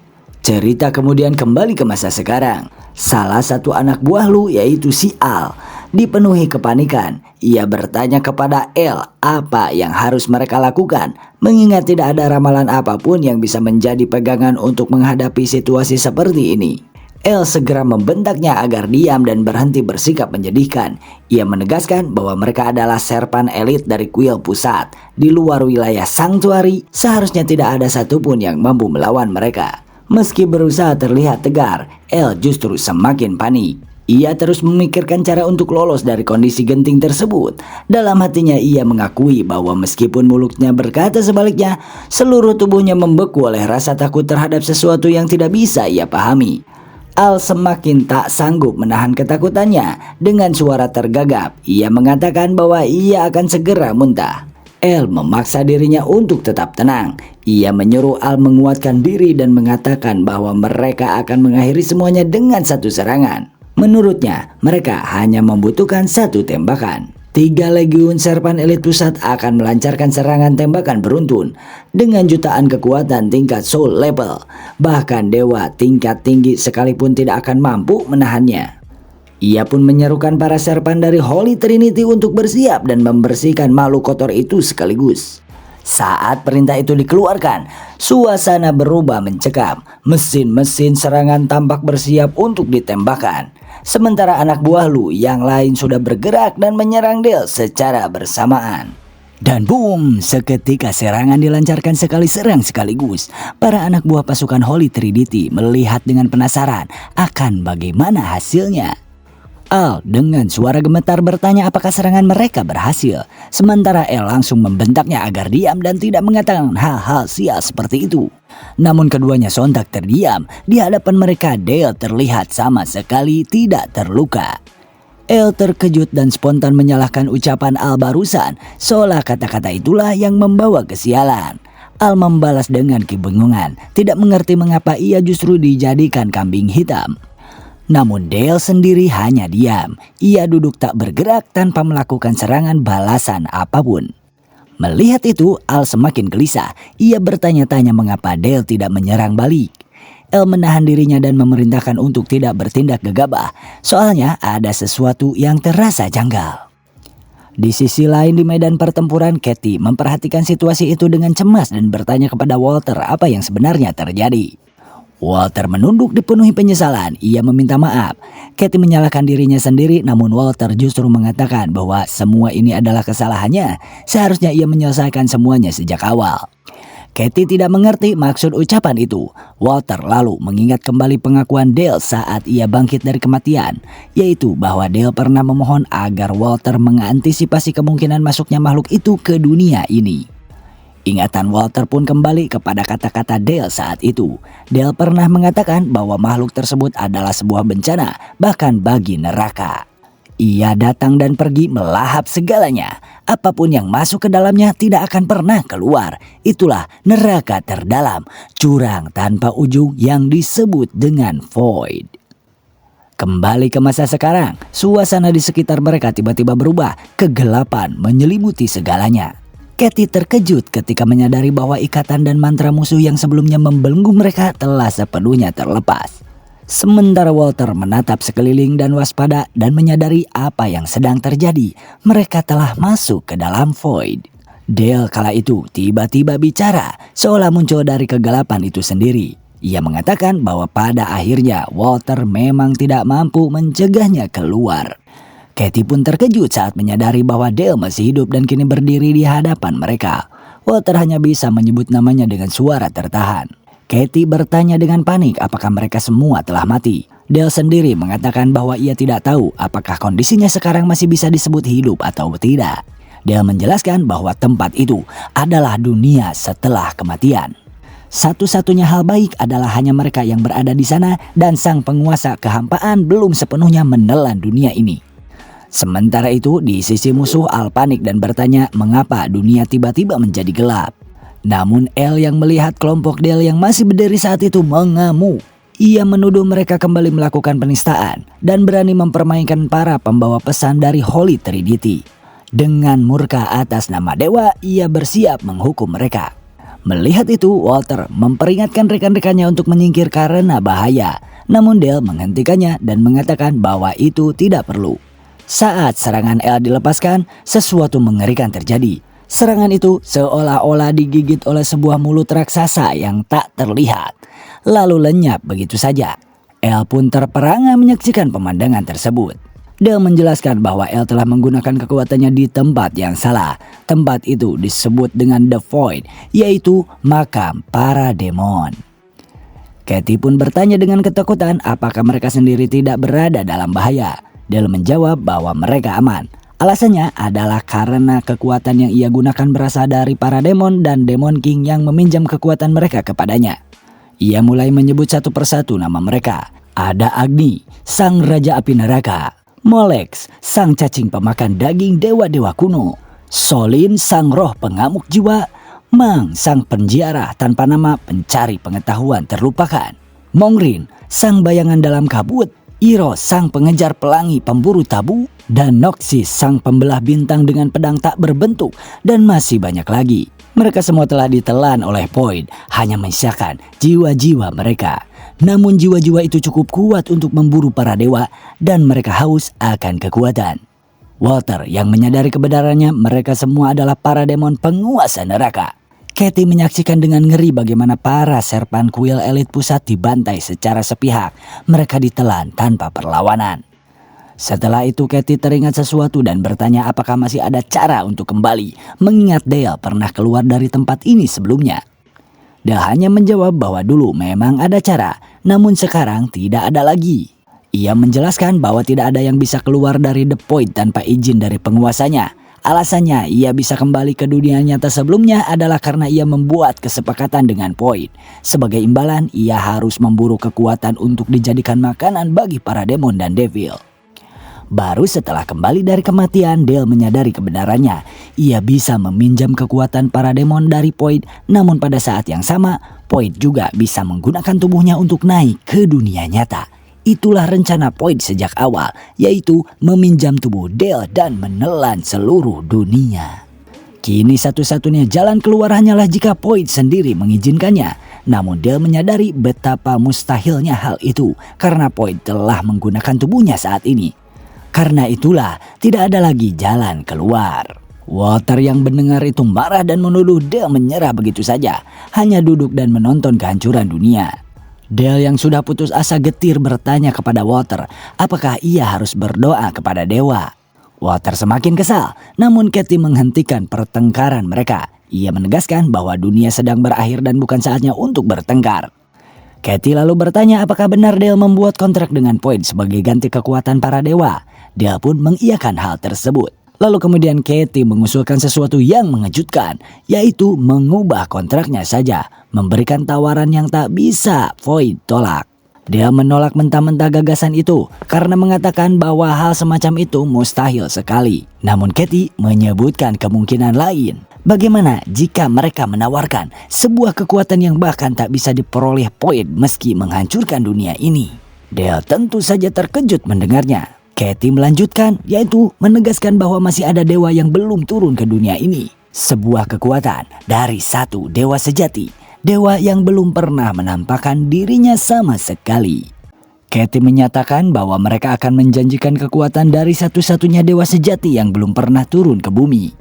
Cerita kemudian kembali ke masa sekarang. Salah satu anak buah Lu yaitu si Al dipenuhi kepanikan. Ia bertanya kepada El apa yang harus mereka lakukan, mengingat tidak ada ramalan apapun yang bisa menjadi pegangan untuk menghadapi situasi seperti ini. El segera membentaknya agar diam dan berhenti bersikap menyedihkan. Ia menegaskan bahwa mereka adalah serpan elit dari kuil pusat. Di luar wilayah sanctuary, seharusnya tidak ada satupun yang mampu melawan mereka. Meski berusaha terlihat tegar, El justru semakin panik. Ia terus memikirkan cara untuk lolos dari kondisi genting tersebut. Dalam hatinya ia mengakui bahwa meskipun mulutnya berkata sebaliknya, seluruh tubuhnya membeku oleh rasa takut terhadap sesuatu yang tidak bisa ia pahami. Al semakin tak sanggup menahan ketakutannya. Dengan suara tergagap, ia mengatakan bahwa ia akan segera muntah. El memaksa dirinya untuk tetap tenang. Ia menyuruh Al menguatkan diri dan mengatakan bahwa mereka akan mengakhiri semuanya dengan satu serangan. Menurutnya, mereka hanya membutuhkan satu tembakan. 3 legiun serpan elit pusat akan melancarkan serangan tembakan beruntun dengan jutaan kekuatan tingkat soul level. Bahkan dewa tingkat tinggi sekalipun tidak akan mampu menahannya. Ia pun menyerukan para serpan dari Holy Trinity untuk bersiap dan membersihkan makhluk kotor itu sekaligus. Saat perintah itu dikeluarkan, suasana berubah mencekam. Mesin-mesin serangan tampak bersiap untuk ditembakkan. Sementara anak buah Lu yang lain sudah bergerak dan menyerang Dale secara bersamaan. Dan boom, seketika serangan dilancarkan sekali serang sekaligus. Para anak buah pasukan Holy Trinity melihat dengan penasaran akan bagaimana hasilnya. Al dengan suara gemetar bertanya apakah serangan mereka berhasil. Sementara El langsung membentaknya agar diam dan tidak mengatakan hal-hal sial seperti itu. Namun keduanya sontak terdiam. Di hadapan mereka Dale terlihat sama sekali tidak terluka. El terkejut dan spontan menyalahkan ucapan Al barusan, seolah kata-kata itulah yang membawa kesialan. Al membalas dengan kebingungan, tidak mengerti mengapa ia justru dijadikan kambing hitam. Namun Dale sendiri hanya diam. Ia duduk tak bergerak tanpa melakukan serangan balasan apapun. Melihat itu, Al semakin gelisah. Ia bertanya-tanya mengapa Dale tidak menyerang balik. El menahan dirinya dan memerintahkan untuk tidak bertindak gegabah. Soalnya ada sesuatu yang terasa janggal. Di sisi lain di medan pertempuran, Katie memperhatikan situasi itu dengan cemas dan bertanya kepada Walter apa yang sebenarnya terjadi. Walter menunduk dipenuhi penyesalan. Ia meminta maaf. Katie menyalahkan dirinya sendiri, namun Walter justru mengatakan bahwa semua ini adalah kesalahannya. Seharusnya ia menyelesaikan semuanya sejak awal. Katie tidak mengerti maksud ucapan itu. Walter lalu mengingat kembali pengakuan Dale saat ia bangkit dari kematian, yaitu bahwa Dale pernah memohon agar Walter mengantisipasi kemungkinan masuknya makhluk itu ke dunia ini. Ingatan Walter pun kembali kepada kata-kata Dale saat itu. Dale pernah mengatakan bahwa makhluk tersebut adalah sebuah bencana, bahkan bagi neraka. Ia datang dan pergi melahap segalanya. Apapun yang masuk ke dalamnya tidak akan pernah keluar. Itulah neraka terdalam, jurang tanpa ujung yang disebut dengan void. Kembali ke masa sekarang, suasana di sekitar mereka tiba-tiba berubah. Kegelapan menyelimuti segalanya. Katie terkejut ketika menyadari bahwa ikatan dan mantra musuh yang sebelumnya membelenggu mereka telah sepenuhnya terlepas. Sementara Walter menatap sekeliling dan waspada dan menyadari apa yang sedang terjadi. Mereka telah masuk ke dalam void. Dale kala itu tiba-tiba bicara, seolah muncul dari kegelapan itu sendiri. Ia mengatakan bahwa pada akhirnya Walter memang tidak mampu mencegahnya keluar. Katie pun terkejut saat menyadari bahwa Dale masih hidup dan kini berdiri di hadapan mereka. Walter hanya bisa menyebut namanya dengan suara tertahan. Katie bertanya dengan panik apakah mereka semua telah mati. Dale sendiri mengatakan bahwa ia tidak tahu apakah kondisinya sekarang masih bisa disebut hidup atau tidak. Dale menjelaskan bahwa tempat itu adalah dunia setelah kematian. Satu-satunya hal baik adalah hanya mereka yang berada di sana dan sang penguasa kehampaan belum sepenuhnya menelan dunia ini. Sementara itu di sisi musuh Al panik dan bertanya mengapa dunia tiba-tiba menjadi gelap. Namun El yang melihat kelompok Dale yang masih berdiri saat itu mengamuk. Ia menuduh mereka kembali melakukan penistaan dan berani mempermainkan para pembawa pesan dari Holy Trinity. Dengan murka atas nama dewa, ia bersiap menghukum mereka. Melihat itu, Walter memperingatkan rekan-rekannya untuk menyingkir karena bahaya. Namun Dale menghentikannya dan mengatakan bahwa itu tidak perlu. Saat serangan El dilepaskan, sesuatu mengerikan terjadi. Serangan itu seolah-olah digigit oleh sebuah mulut raksasa yang tak terlihat, lalu lenyap begitu saja. El pun terperangah menyaksikan pemandangan tersebut. Dale menjelaskan bahwa El telah menggunakan kekuatannya di tempat yang salah. Tempat itu disebut dengan The Void, yaitu makam para demon. Katie pun bertanya dengan ketakutan apakah mereka sendiri tidak berada dalam bahaya. Dale menjawab bahwa mereka aman. Alasannya adalah karena kekuatan yang ia gunakan berasal dari para demon dan Demon King yang meminjam kekuatan mereka kepadanya. Ia mulai menyebut satu persatu nama mereka. Ada Agni, sang raja api neraka. Molex, sang cacing pemakan daging dewa-dewa kuno. Solin, sang roh pengamuk jiwa. Mang, sang penjara tanpa nama pencari pengetahuan terlupakan. Mongrin, sang bayangan dalam kabut. Iro, sang pengejar pelangi pemburu tabu, dan Noxus, sang pembelah bintang dengan pedang tak berbentuk, dan masih banyak lagi. Mereka semua telah ditelan oleh Void, hanya menyisakan jiwa-jiwa mereka. Namun jiwa-jiwa itu cukup kuat untuk memburu para dewa, dan mereka haus akan kekuatan. Walter yang menyadari kebenarannya mereka semua adalah para demon penguasa neraka. Katie menyaksikan dengan ngeri bagaimana para serpan kuil elit pusat dibantai secara sepihak. Mereka ditelan tanpa perlawanan. Setelah itu Katie teringat sesuatu dan bertanya apakah masih ada cara untuk kembali. Mengingat Dale pernah keluar dari tempat ini sebelumnya. Dale hanya menjawab bahwa dulu memang ada cara, namun sekarang tidak ada lagi. Ia menjelaskan bahwa tidak ada yang bisa keluar dari The Void tanpa izin dari penguasanya. Alasannya ia bisa kembali ke dunia nyata sebelumnya adalah karena ia membuat kesepakatan dengan Void. Sebagai imbalan, ia harus memburu kekuatan untuk dijadikan makanan bagi para demon dan devil. Baru setelah kembali dari kematian, Dale menyadari kebenarannya. Ia bisa meminjam kekuatan para demon dari Void, namun pada saat yang sama, Void juga bisa menggunakan tubuhnya untuk naik ke dunia nyata. Itulah rencana Void sejak awal, yaitu meminjam tubuh Dale dan menelan seluruh dunia. Kini satu-satunya jalan keluar hanyalah jika Void sendiri mengizinkannya. Namun Dale menyadari betapa mustahilnya hal itu karena Void telah menggunakan tubuhnya saat ini. Karena itulah tidak ada lagi jalan keluar. Walter yang mendengar itu marah dan menuduh Dale menyerah begitu saja, hanya duduk dan menonton kehancuran dunia. Dale yang sudah putus asa getir bertanya kepada Walter apakah ia harus berdoa kepada dewa. Walter semakin kesal, namun Katie menghentikan pertengkaran mereka. Ia menegaskan bahwa dunia sedang berakhir dan bukan saatnya untuk bertengkar. Katie lalu bertanya apakah benar Dale membuat kontrak dengan Void sebagai ganti kekuatan para dewa. Dale pun mengiyakan hal tersebut. Lalu kemudian Katie mengusulkan sesuatu yang mengejutkan, yaitu mengubah kontraknya saja, memberikan tawaran yang tak bisa Void tolak. Dia menolak mentah-mentah gagasan itu karena mengatakan bahwa hal semacam itu mustahil sekali. Namun Katie menyebutkan kemungkinan lain. Bagaimana jika mereka menawarkan sebuah kekuatan yang bahkan tak bisa diperoleh Void meski menghancurkan dunia ini? Dale tentu saja terkejut mendengarnya. Katie melanjutkan, yaitu menegaskan bahwa masih ada dewa yang belum turun ke dunia ini. Sebuah kekuatan dari satu dewa sejati, dewa yang belum pernah menampakkan dirinya sama sekali. Katie menyatakan bahwa mereka akan menjanjikan kekuatan dari satu-satunya dewa sejati yang belum pernah turun ke bumi.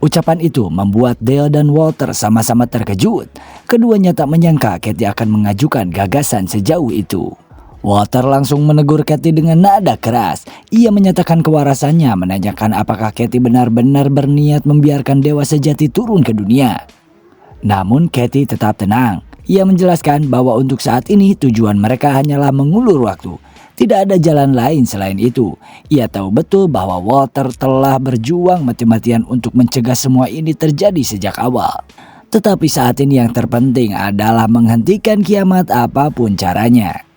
Ucapan itu membuat Dale dan Walter sama-sama terkejut. Keduanya tak menyangka Katie akan mengajukan gagasan sejauh itu. Walter langsung menegur Katie dengan nada keras. Ia menyatakan kewarasannya menanyakan apakah Katie benar-benar berniat membiarkan dewa sejati turun ke dunia. Namun Katie tetap tenang. Ia menjelaskan bahwa untuk saat ini tujuan mereka hanyalah mengulur waktu. Tidak ada jalan lain selain itu. Ia tahu betul bahwa Walter telah berjuang mati-matian untuk mencegah semua ini terjadi sejak awal. Tetapi saat ini yang terpenting adalah menghentikan kiamat apapun caranya.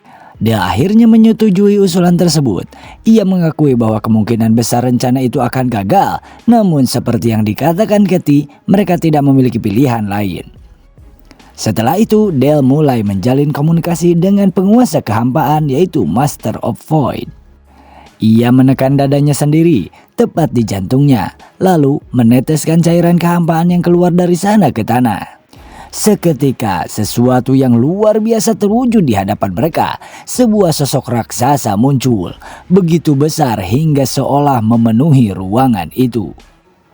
Dia akhirnya menyetujui usulan tersebut. Ia mengakui bahwa kemungkinan besar rencana itu akan gagal. Namun seperti yang dikatakan Katie, mereka tidak memiliki pilihan lain. Setelah itu, Dale mulai menjalin komunikasi dengan penguasa kehampaan yaitu Master of Void. Ia menekan dadanya sendiri, tepat di jantungnya, lalu meneteskan cairan kehampaan yang keluar dari sana ke tanah. Seketika sesuatu yang luar biasa terwujud di hadapan mereka. Sebuah sosok raksasa muncul, begitu besar hingga seolah memenuhi ruangan itu.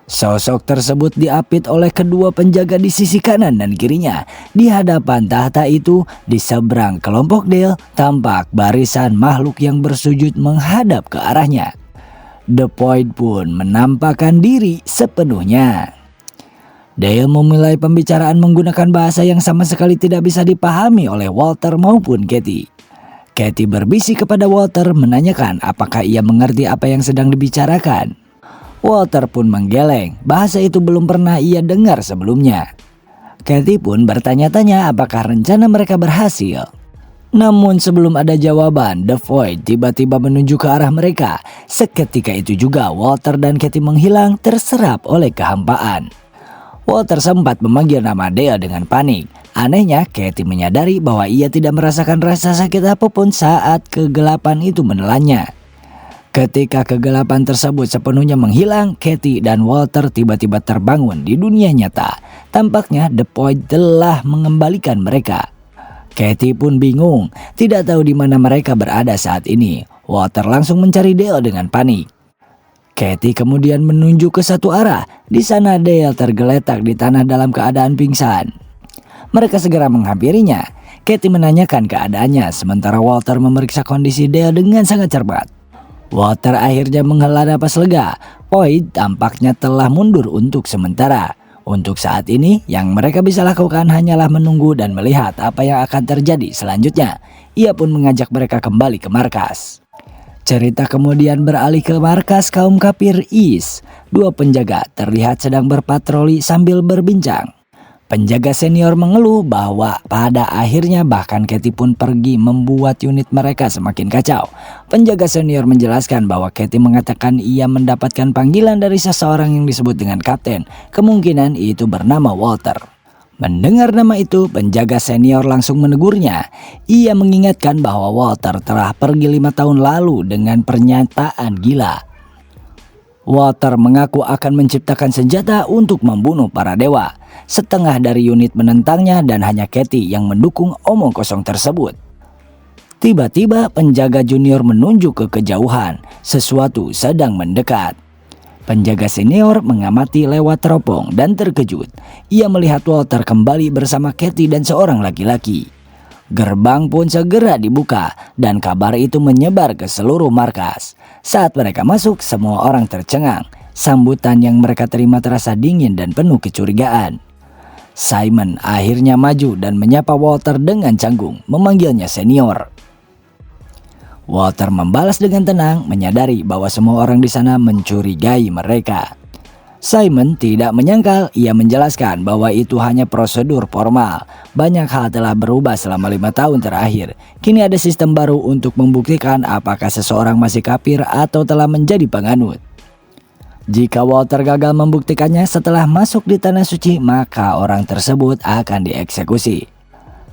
Sosok tersebut diapit oleh kedua penjaga di sisi kanan dan kirinya. Di hadapan tahta itu, di seberang kelompok Dale, tampak barisan makhluk yang bersujud menghadap ke arahnya. The Void pun menampakkan diri sepenuhnya. Dale memulai pembicaraan menggunakan bahasa yang sama sekali tidak bisa dipahami oleh Walter maupun Katie. Katie berbisik kepada Walter menanyakan apakah ia mengerti apa yang sedang dibicarakan. Walter pun menggeleng, bahasa itu belum pernah ia dengar sebelumnya. Katie pun bertanya-tanya apakah rencana mereka berhasil. Namun sebelum ada jawaban, The Void tiba-tiba menuju ke arah mereka. Seketika itu juga Walter dan Katie menghilang terserap oleh kehampaan. Walter sempat memanggil nama Dale dengan panik. Anehnya, Katie menyadari bahwa ia tidak merasakan rasa sakit apapun saat kegelapan itu menelannya. Ketika kegelapan tersebut sepenuhnya menghilang, Katie dan Walter tiba-tiba terbangun di dunia nyata. Tampaknya The Void telah mengembalikan mereka. Katie pun bingung, tidak tahu di mana mereka berada saat ini. Walter langsung mencari Dale dengan panik. Katie kemudian menunjuk ke satu arah. Di sana Dale tergeletak di tanah dalam keadaan pingsan. Mereka segera menghampirinya. Katie menanyakan keadaannya sementara Walter memeriksa kondisi Dale dengan sangat cermat. Walter akhirnya menghela napas lega. Void tampaknya telah mundur untuk sementara. Untuk saat ini yang mereka bisa lakukan hanyalah menunggu dan melihat apa yang akan terjadi selanjutnya. Ia pun mengajak mereka kembali ke markas. Cerita kemudian beralih ke markas kaum kafir Is. Dua penjaga terlihat sedang berpatroli sambil berbincang. Penjaga senior mengeluh bahwa pada akhirnya bahkan Katie pun pergi membuat unit mereka semakin kacau. Penjaga senior menjelaskan bahwa Katie mengatakan ia mendapatkan panggilan dari seseorang yang disebut dengan kapten. Kemungkinan itu bernama Walter. Mendengar nama itu, penjaga senior langsung menegurnya. Ia mengingatkan bahwa Walter telah pergi 5 tahun lalu dengan pernyataan gila. Walter mengaku akan menciptakan senjata untuk membunuh para dewa. Setengah dari unit menentangnya dan hanya Katie yang mendukung omong kosong tersebut. Tiba-tiba penjaga junior menunjuk ke kejauhan. Sesuatu sedang mendekat. Penjaga senior mengamati lewat teropong dan terkejut. Ia melihat Walter kembali bersama Katie dan seorang laki-laki. Gerbang pun segera dibuka dan kabar itu menyebar ke seluruh markas. Saat mereka masuk, semua orang tercengang. Sambutan yang mereka terima terasa dingin dan penuh kecurigaan. Simon akhirnya maju dan menyapa Walter dengan canggung, memanggilnya senior. Walter membalas dengan tenang, menyadari bahwa semua orang di sana mencurigai mereka. Simon tidak menyangkal, ia menjelaskan bahwa itu hanya prosedur formal. Banyak hal telah berubah selama 5 tahun terakhir. Kini ada sistem baru untuk membuktikan apakah seseorang masih kafir atau telah menjadi penganut. Jika Walter gagal membuktikannya setelah masuk di tanah suci, maka orang tersebut akan dieksekusi.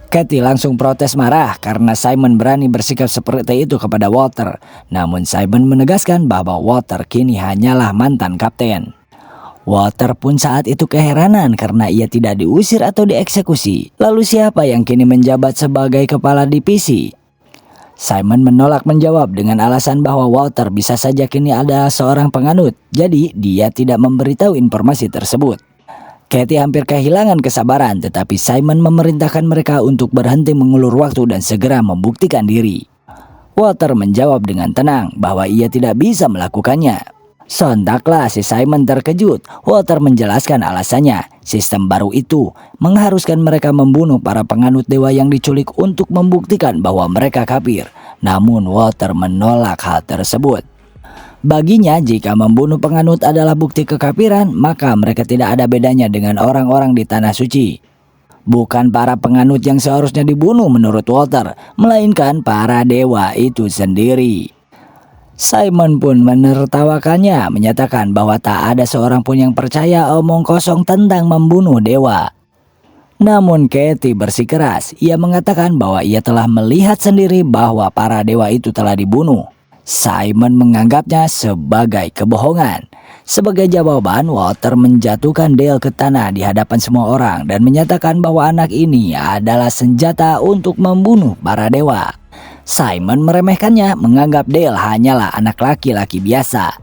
Katie langsung protes marah karena Simon berani bersikap seperti itu kepada Walter. Namun Simon menegaskan bahwa Walter kini hanyalah mantan kapten. Walter pun saat itu keheranan karena ia tidak diusir atau dieksekusi. Lalu siapa yang kini menjabat sebagai kepala divisi? Simon menolak menjawab dengan alasan bahwa Walter bisa saja kini adalah seorang penganut. Jadi dia tidak memberitahu informasi tersebut. Katie hampir kehilangan kesabaran, tetapi Simon memerintahkan mereka untuk berhenti mengulur waktu dan segera membuktikan diri. Walter menjawab dengan tenang bahwa ia tidak bisa melakukannya. Sontaklah si Simon terkejut. Walter menjelaskan alasannya. Sistem baru itu mengharuskan mereka membunuh para penganut dewa yang diculik untuk membuktikan bahwa mereka kafir. Namun Walter menolak hal tersebut. Baginya, jika membunuh penganut adalah bukti kekafiran, maka mereka tidak ada bedanya dengan orang-orang di tanah suci. Bukan para penganut yang seharusnya dibunuh menurut Walter, melainkan para dewa itu sendiri. Simon pun menertawakannya, menyatakan bahwa tak ada seorang pun yang percaya omong kosong tentang membunuh dewa. Namun Katie bersikeras. Ia mengatakan bahwa ia telah melihat sendiri bahwa para dewa itu telah dibunuh. Simon menganggapnya sebagai kebohongan. Sebagai jawaban, Walter menjatuhkan Dale ke tanah di hadapan semua orang dan menyatakan bahwa anak ini adalah senjata untuk membunuh para dewa. Simon meremehkannya, menganggap Dale hanyalah anak laki-laki biasa.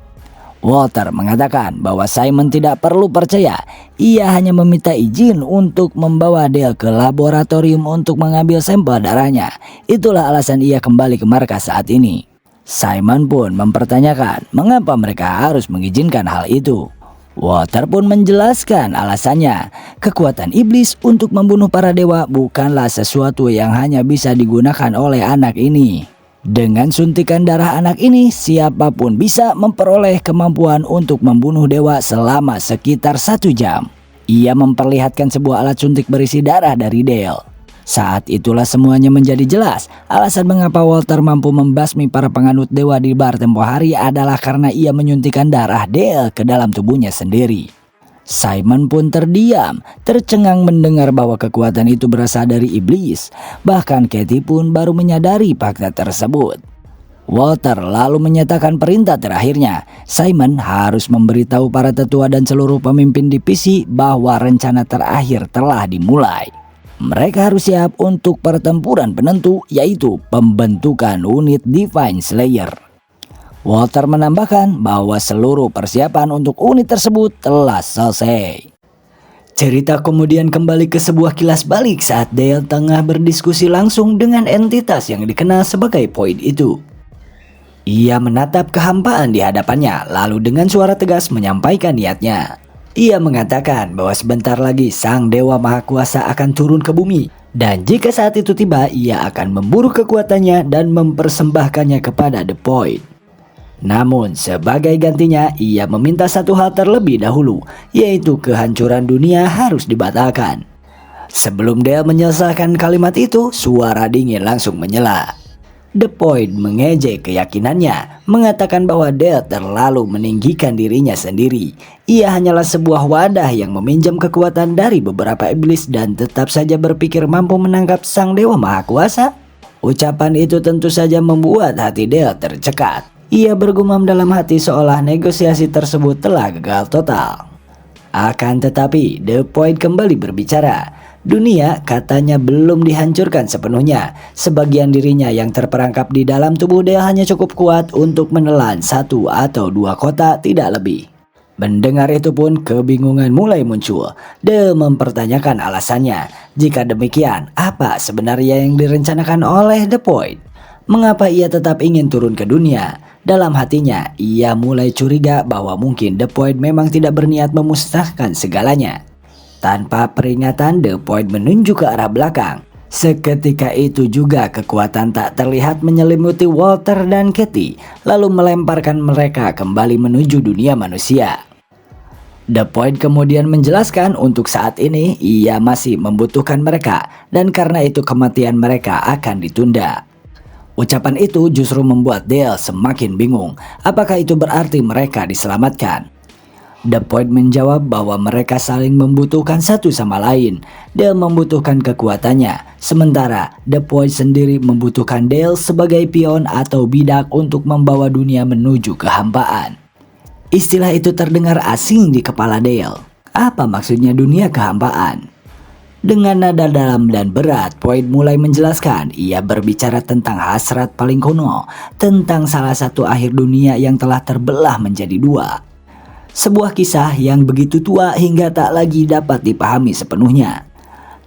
Walter mengatakan bahwa Simon tidak perlu percaya. Ia hanya meminta izin untuk membawa Dale ke laboratorium untuk mengambil sampel darahnya. Itulah alasan ia kembali ke markas saat ini. Simon pun mempertanyakan mengapa mereka harus mengizinkan hal itu. Walter pun menjelaskan alasannya. Kekuatan iblis untuk membunuh para dewa bukanlah sesuatu yang hanya bisa digunakan oleh anak ini. Dengan suntikan darah anak ini, siapapun bisa memperoleh kemampuan untuk membunuh dewa selama sekitar 1 jam. Ia memperlihatkan sebuah alat suntik berisi darah dari Dale. Saat itulah semuanya menjadi jelas. Alasan mengapa Walter mampu membasmi para penganut dewa di bar tempo hari adalah karena ia menyuntikkan darah Dale ke dalam tubuhnya sendiri. Simon pun terdiam, tercengang mendengar bahwa kekuatan itu berasal dari iblis. Bahkan Katie pun baru menyadari fakta tersebut. Walter lalu menyatakan perintah terakhirnya. Simon harus memberitahu para tetua dan seluruh pemimpin divisi bahwa rencana terakhir telah dimulai. Mereka harus siap untuk pertempuran penentu, yaitu pembentukan unit Divine Slayer. Walter menambahkan bahwa seluruh persiapan untuk unit tersebut telah selesai. Cerita kemudian kembali ke sebuah kilas balik saat Dale tengah berdiskusi langsung dengan entitas yang dikenal sebagai Void itu. Ia menatap kehampaan di hadapannya, lalu dengan suara tegas menyampaikan niatnya. Ia mengatakan bahwa sebentar lagi Sang Dewa Maha Kuasa akan turun ke bumi. Dan jika saat itu tiba, ia akan memburu kekuatannya dan mempersembahkannya kepada The Void. Namun sebagai gantinya ia meminta satu hal terlebih dahulu, yaitu kehancuran dunia harus dibatalkan. Sebelum Dale menyelesaikan kalimat itu, suara dingin langsung menyela. The Point mengejek keyakinannya, mengatakan bahwa Dale terlalu meninggikan dirinya sendiri. Ia hanyalah sebuah wadah yang meminjam kekuatan dari beberapa iblis dan tetap saja berpikir mampu menangkap sang dewa maha kuasa. Ucapan itu tentu saja membuat hati Dale tercekat. Ia bergumam dalam hati seolah negosiasi tersebut telah gagal total. Akan tetapi, The Point kembali berbicara. Dunia katanya belum dihancurkan sepenuhnya. Sebagian dirinya yang terperangkap di dalam tubuh Dale hanya cukup kuat untuk menelan 1 atau 2 kota, tidak lebih. Mendengar itu pun kebingungan mulai muncul. Dale mempertanyakan alasannya. Jika demikian, apa sebenarnya yang direncanakan oleh The Point? Mengapa ia tetap ingin turun ke dunia? Dalam hatinya, ia mulai curiga bahwa mungkin The Point memang tidak berniat memusnahkan segalanya. Tanpa peringatan, The Point menunjuk ke arah belakang. Seketika itu juga kekuatan tak terlihat menyelimuti Walter dan Katie, lalu melemparkan mereka kembali menuju dunia manusia. The Point kemudian menjelaskan untuk saat ini ia masih membutuhkan mereka, dan karena itu kematian mereka akan ditunda. Ucapan itu justru membuat Dale semakin bingung. Apakah itu berarti mereka diselamatkan? The Point menjawab bahwa mereka saling membutuhkan satu sama lain. Dale membutuhkan kekuatannya, sementara The Point sendiri membutuhkan Dale sebagai pion atau bidak untuk membawa dunia menuju kehampaan. Istilah itu terdengar asing di kepala Dale. Apa maksudnya dunia kehampaan? Dengan nada dalam dan berat, Point mulai menjelaskan. Ia berbicara tentang hasrat paling kuno, tentang salah satu akhir dunia yang telah terbelah menjadi 2. Sebuah kisah yang begitu tua hingga tak lagi dapat dipahami sepenuhnya.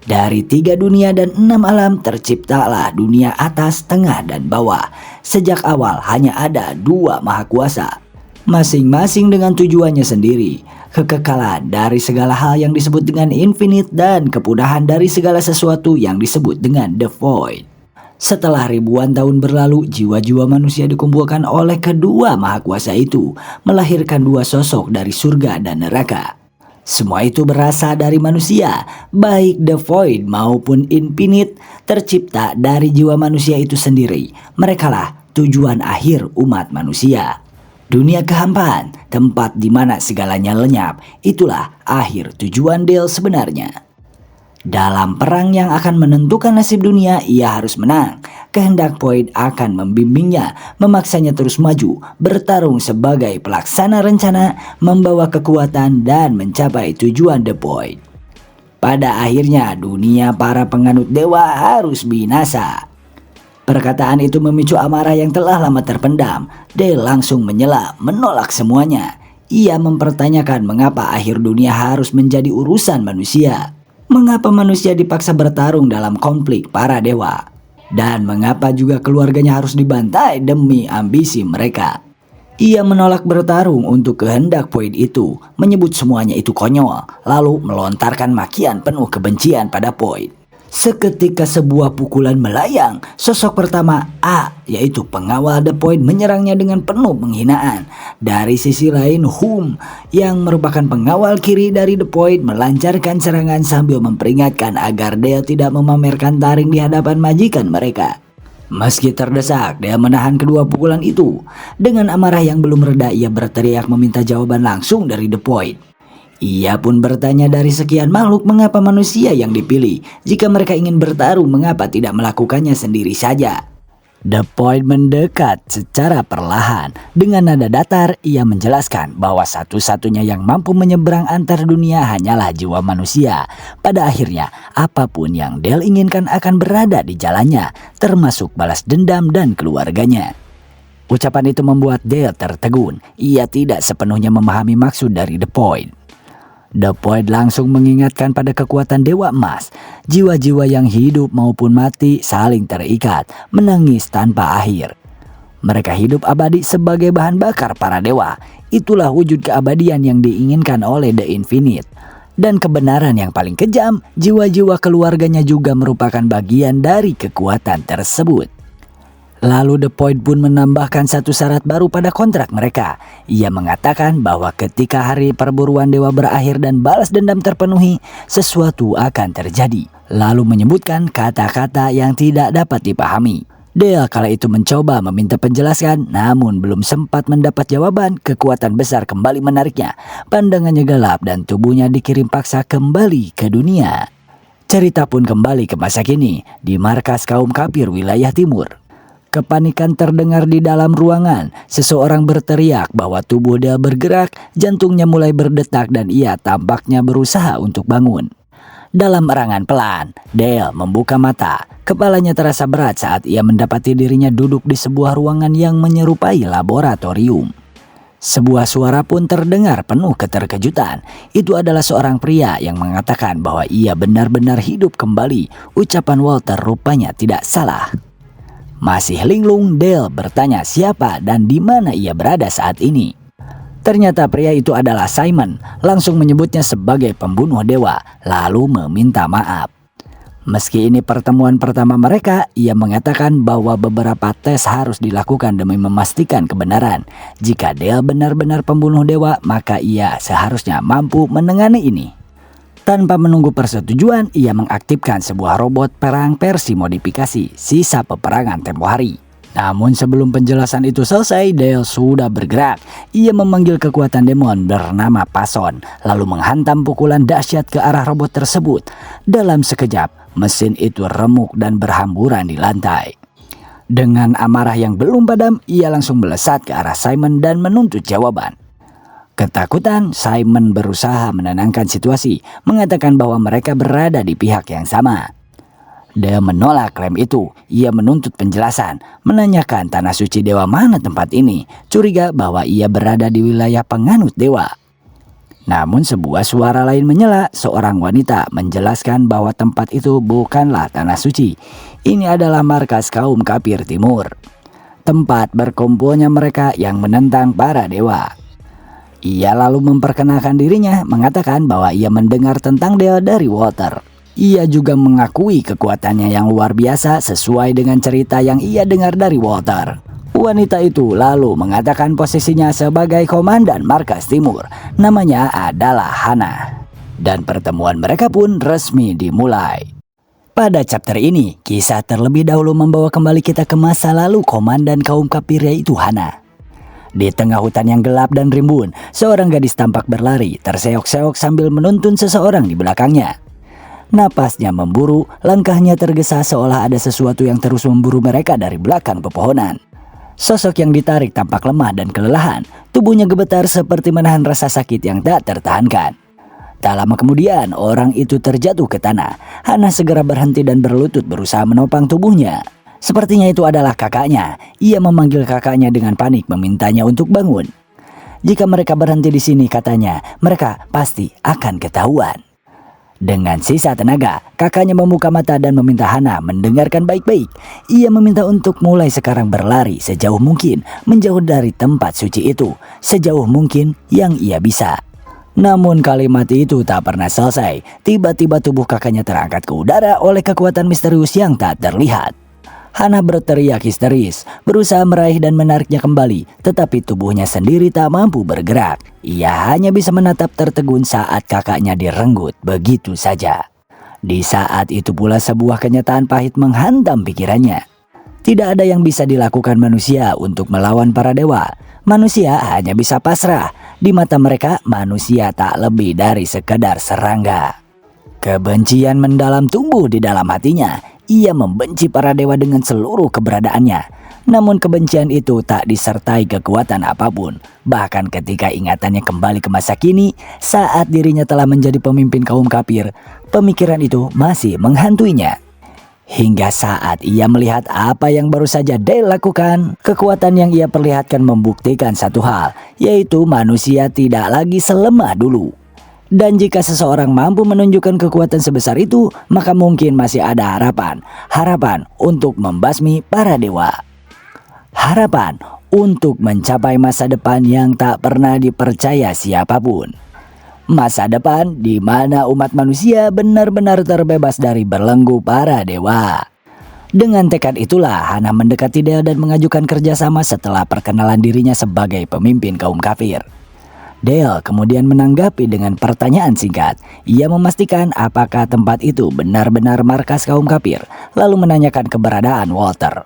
Dari 3 dunia dan 6 alam terciptalah dunia atas, tengah, dan bawah. Sejak awal hanya ada 2 maha kuasa, masing-masing dengan tujuannya sendiri. Kekekalan dari segala hal yang disebut dengan infinite dan kepunahan dari segala sesuatu yang disebut dengan the void. Setelah ribuan tahun berlalu, jiwa-jiwa manusia dikumpulkan oleh kedua maha kuasa itu, melahirkan 2 sosok dari surga dan neraka. Semua itu berasal dari manusia, baik the void maupun infinite, tercipta dari jiwa manusia itu sendiri. Merekalah tujuan akhir umat manusia. Dunia kehampaan, tempat di mana segalanya lenyap, itulah akhir tujuan Dale sebenarnya. Dalam perang yang akan menentukan nasib dunia, ia harus menang. Kehendak Point akan membimbingnya, memaksanya terus maju, bertarung sebagai pelaksana rencana, membawa kekuatan dan mencapai tujuan The Point. Pada akhirnya, dunia para penganut dewa harus binasa. Perkataan itu memicu amarah yang telah lama terpendam. Dale langsung menyela, menolak semuanya. Ia mempertanyakan mengapa akhir dunia harus menjadi urusan manusia. Mengapa manusia dipaksa bertarung dalam konflik para dewa? Dan mengapa juga keluarganya harus dibantai demi ambisi mereka? Ia menolak bertarung untuk kehendak Point itu, menyebut semuanya itu konyol, lalu melontarkan makian penuh kebencian pada Point. Seketika sebuah pukulan melayang, sosok pertama A, yaitu pengawal The Point, menyerangnya dengan penuh penghinaan. Dari sisi lain, Hum, yang merupakan pengawal kiri dari The Point, melancarkan serangan sambil memperingatkan agar Dale tidak memamerkan taring di hadapan majikan mereka. Meski terdesak, Dale menahan kedua pukulan itu. Dengan amarah yang belum reda, ia berteriak meminta jawaban langsung dari The Point. Ia pun bertanya dari sekian makhluk mengapa manusia yang dipilih. Jika mereka ingin bertarung, mengapa tidak melakukannya sendiri saja? The Point mendekat secara perlahan. Dengan nada datar, ia menjelaskan bahwa satu-satunya yang mampu menyeberang antar dunia hanyalah jiwa manusia. Pada akhirnya, apapun yang Dale inginkan akan berada di jalannya, termasuk balas dendam dan keluarganya. Ucapan itu membuat Dale tertegun. Ia tidak sepenuhnya memahami maksud dari The Point. The Point langsung mengingatkan pada kekuatan Dewa Emas. Jiwa-jiwa yang hidup maupun mati saling terikat, menangis tanpa akhir. Mereka hidup abadi sebagai bahan bakar para dewa. Itulah wujud keabadian yang diinginkan oleh The Infinite. Dan kebenaran yang paling kejam, jiwa-jiwa keluarganya juga merupakan bagian dari kekuatan tersebut. Lalu The Point pun menambahkan satu syarat baru pada kontrak mereka. Ia mengatakan bahwa ketika hari perburuan dewa berakhir dan balas dendam terpenuhi, sesuatu akan terjadi. Lalu menyebutkan kata-kata yang tidak dapat dipahami. Dale kala itu mencoba meminta penjelasan, namun belum sempat mendapat jawaban. Kekuatan besar kembali menariknya. Pandangannya gelap dan tubuhnya dikirim paksa kembali ke dunia. Cerita pun kembali ke masa kini, di markas kaum kafir wilayah timur. Kepanikan terdengar di dalam ruangan. Seseorang berteriak bahwa tubuh Dale bergerak, jantungnya mulai berdetak dan ia tampaknya berusaha untuk bangun. Dalam erangan pelan, Dale membuka mata. Kepalanya terasa berat saat ia mendapati dirinya duduk di sebuah ruangan yang menyerupai laboratorium. Sebuah suara pun terdengar penuh keterkejutan. Itu adalah seorang pria yang mengatakan bahwa ia benar-benar hidup kembali. Ucapan Walter rupanya tidak salah. Masih linglung, Dale bertanya siapa dan di mana ia berada saat ini. Ternyata pria itu adalah Simon, langsung menyebutnya sebagai pembunuh dewa, lalu meminta maaf. Meski ini pertemuan pertama mereka, ia mengatakan bahwa beberapa tes harus dilakukan demi memastikan kebenaran. Jika Dale benar-benar pembunuh dewa, maka ia seharusnya mampu menangani ini. Tanpa menunggu persetujuan, ia mengaktifkan sebuah robot perang versi modifikasi sisa peperangan tempo hari. Namun sebelum penjelasan itu selesai, Dale sudah bergerak. Ia memanggil kekuatan demon bernama Pason, lalu menghantam pukulan dahsyat ke arah robot tersebut. Dalam sekejap, mesin itu remuk dan berhamburan di lantai. Dengan amarah yang belum padam, ia langsung melesat ke arah Simon dan menuntut jawaban. Ketakutan, Simon berusaha menenangkan situasi, mengatakan bahwa mereka berada di pihak yang sama. Dale menolak klaim itu. Ia menuntut penjelasan, menanyakan tanah suci dewa mana tempat ini, curiga bahwa ia berada di wilayah penganut dewa. Namun sebuah suara lain menyela, seorang wanita menjelaskan bahwa tempat itu bukanlah tanah suci. Ini adalah markas kaum kafir timur, tempat berkumpulnya mereka yang menentang para dewa. Ia lalu memperkenalkan dirinya, mengatakan bahwa ia mendengar tentang Dale dari Walter. Ia juga mengakui kekuatannya yang luar biasa sesuai dengan cerita yang ia dengar dari Walter. Wanita itu lalu mengatakan posisinya sebagai komandan markas timur. Namanya adalah Hannah. Dan pertemuan mereka pun resmi dimulai. Pada chapter ini, kisah terlebih dahulu membawa kembali kita ke masa lalu komandan kaum kafir yaitu Hannah. Di tengah hutan yang gelap dan rimbun, seorang gadis tampak berlari, terseok-seok sambil menuntun seseorang di belakangnya. Napasnya memburu, langkahnya tergesa seolah ada sesuatu yang terus memburu mereka dari belakang pepohonan. Sosok yang ditarik tampak lemah dan kelelahan, tubuhnya gemetar seperti menahan rasa sakit yang tak tertahankan. Tak lama kemudian, orang itu terjatuh ke tanah. Hannah segera berhenti dan berlutut berusaha menopang tubuhnya. Sepertinya itu adalah kakaknya. Ia memanggil kakaknya dengan panik memintanya untuk bangun. Jika mereka berhenti di sini, katanya, mereka pasti akan ketahuan. Dengan sisa tenaga, kakaknya membuka mata dan meminta Hannah mendengarkan baik-baik. Ia meminta untuk mulai sekarang berlari sejauh mungkin, menjauh dari tempat suci itu, sejauh mungkin yang ia bisa. Namun kalimat itu tak pernah selesai. Tiba-tiba tubuh kakaknya terangkat ke udara oleh kekuatan misterius yang tak terlihat. Hannah berteriak histeris, berusaha meraih dan menariknya kembali, tetapi tubuhnya sendiri tak mampu bergerak. Ia hanya bisa menatap tertegun saat kakaknya direnggut begitu saja. Di saat itu pula sebuah kenyataan pahit menghantam pikirannya. Tidak ada yang bisa dilakukan manusia untuk melawan para dewa. Manusia hanya bisa pasrah. Di mata mereka, manusia tak lebih dari sekedar serangga. Kebencian mendalam tumbuh di dalam hatinya. Ia membenci para dewa dengan seluruh keberadaannya. Namun kebencian itu tak disertai kekuatan apapun. Bahkan ketika ingatannya kembali ke masa kini, saat dirinya telah menjadi pemimpin kaum kafir, pemikiran itu masih menghantuinya. Hingga saat ia melihat apa yang baru saja Dale lakukan, kekuatan yang ia perlihatkan membuktikan satu hal, yaitu manusia tidak lagi selemah dulu. Dan jika seseorang mampu menunjukkan kekuatan sebesar itu, maka mungkin masih ada harapan. Harapan untuk membasmi para dewa. Harapan untuk mencapai masa depan yang tak pernah dipercaya siapapun. Masa depan di mana umat manusia benar-benar terbebas dari belenggu para dewa. Dengan tekad itulah Hana mendekati Dale dan mengajukan kerjasama setelah perkenalan dirinya sebagai pemimpin kaum kafir. Dale kemudian menanggapi dengan pertanyaan singkat. Ia memastikan apakah tempat itu benar-benar markas kaum kafir, lalu menanyakan keberadaan Walter.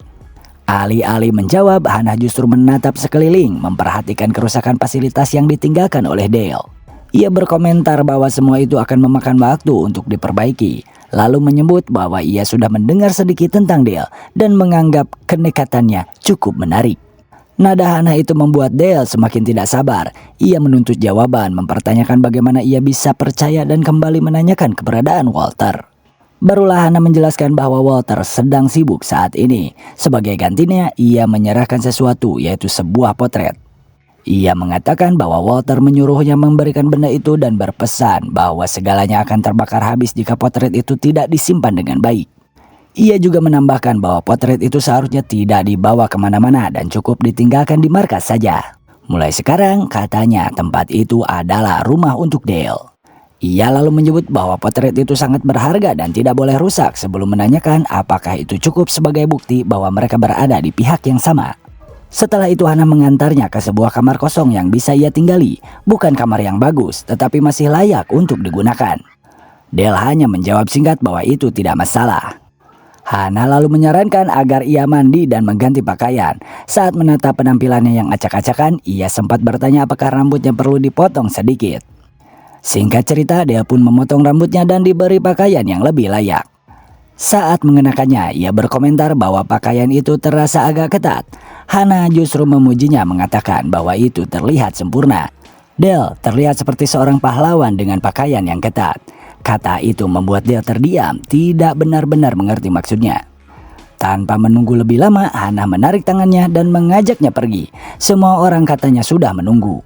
Alih-alih menjawab, Hana justru menatap sekeliling, memperhatikan kerusakan fasilitas yang ditinggalkan oleh Dale. Ia berkomentar bahwa semua itu akan memakan waktu untuk diperbaiki, lalu menyebut bahwa ia sudah mendengar sedikit tentang Dale dan menganggap kenekatannya cukup menarik. Nada Hana itu membuat Dale semakin tidak sabar. Ia menuntut jawaban, mempertanyakan bagaimana ia bisa percaya dan kembali menanyakan keberadaan Walter. Barulah Hana menjelaskan bahwa Walter sedang sibuk saat ini. Sebagai gantinya, ia menyerahkan sesuatu, yaitu sebuah potret. Ia mengatakan bahwa Walter menyuruhnya memberikan benda itu dan berpesan bahwa segalanya akan terbakar habis jika potret itu tidak disimpan dengan baik. Ia juga menambahkan bahwa potret itu seharusnya tidak dibawa kemana-mana dan cukup ditinggalkan di markas saja. Mulai sekarang, katanya tempat itu adalah rumah untuk Dale. Ia lalu menyebut bahwa potret itu sangat berharga dan tidak boleh rusak sebelum menanyakan apakah itu cukup sebagai bukti bahwa mereka berada di pihak yang sama. Setelah itu Hana mengantarnya ke sebuah kamar kosong yang bisa ia tinggali. Bukan kamar yang bagus, tetapi masih layak untuk digunakan. Dale hanya menjawab singkat bahwa itu tidak masalah. Hana lalu menyarankan agar ia mandi dan mengganti pakaian. Saat menatap penampilannya yang acak-acakan, ia sempat bertanya apakah rambutnya perlu dipotong sedikit. Singkat cerita, Dale pun memotong rambutnya dan diberi pakaian yang lebih layak. Saat mengenakannya, ia berkomentar bahwa pakaian itu terasa agak ketat. Hana justru memujinya, mengatakan bahwa itu terlihat sempurna. Dale terlihat seperti seorang pahlawan dengan pakaian yang ketat. Kata itu membuat Dale terdiam, tidak benar-benar mengerti maksudnya. Tanpa menunggu lebih lama, Hana menarik tangannya dan mengajaknya pergi. Semua orang katanya sudah menunggu.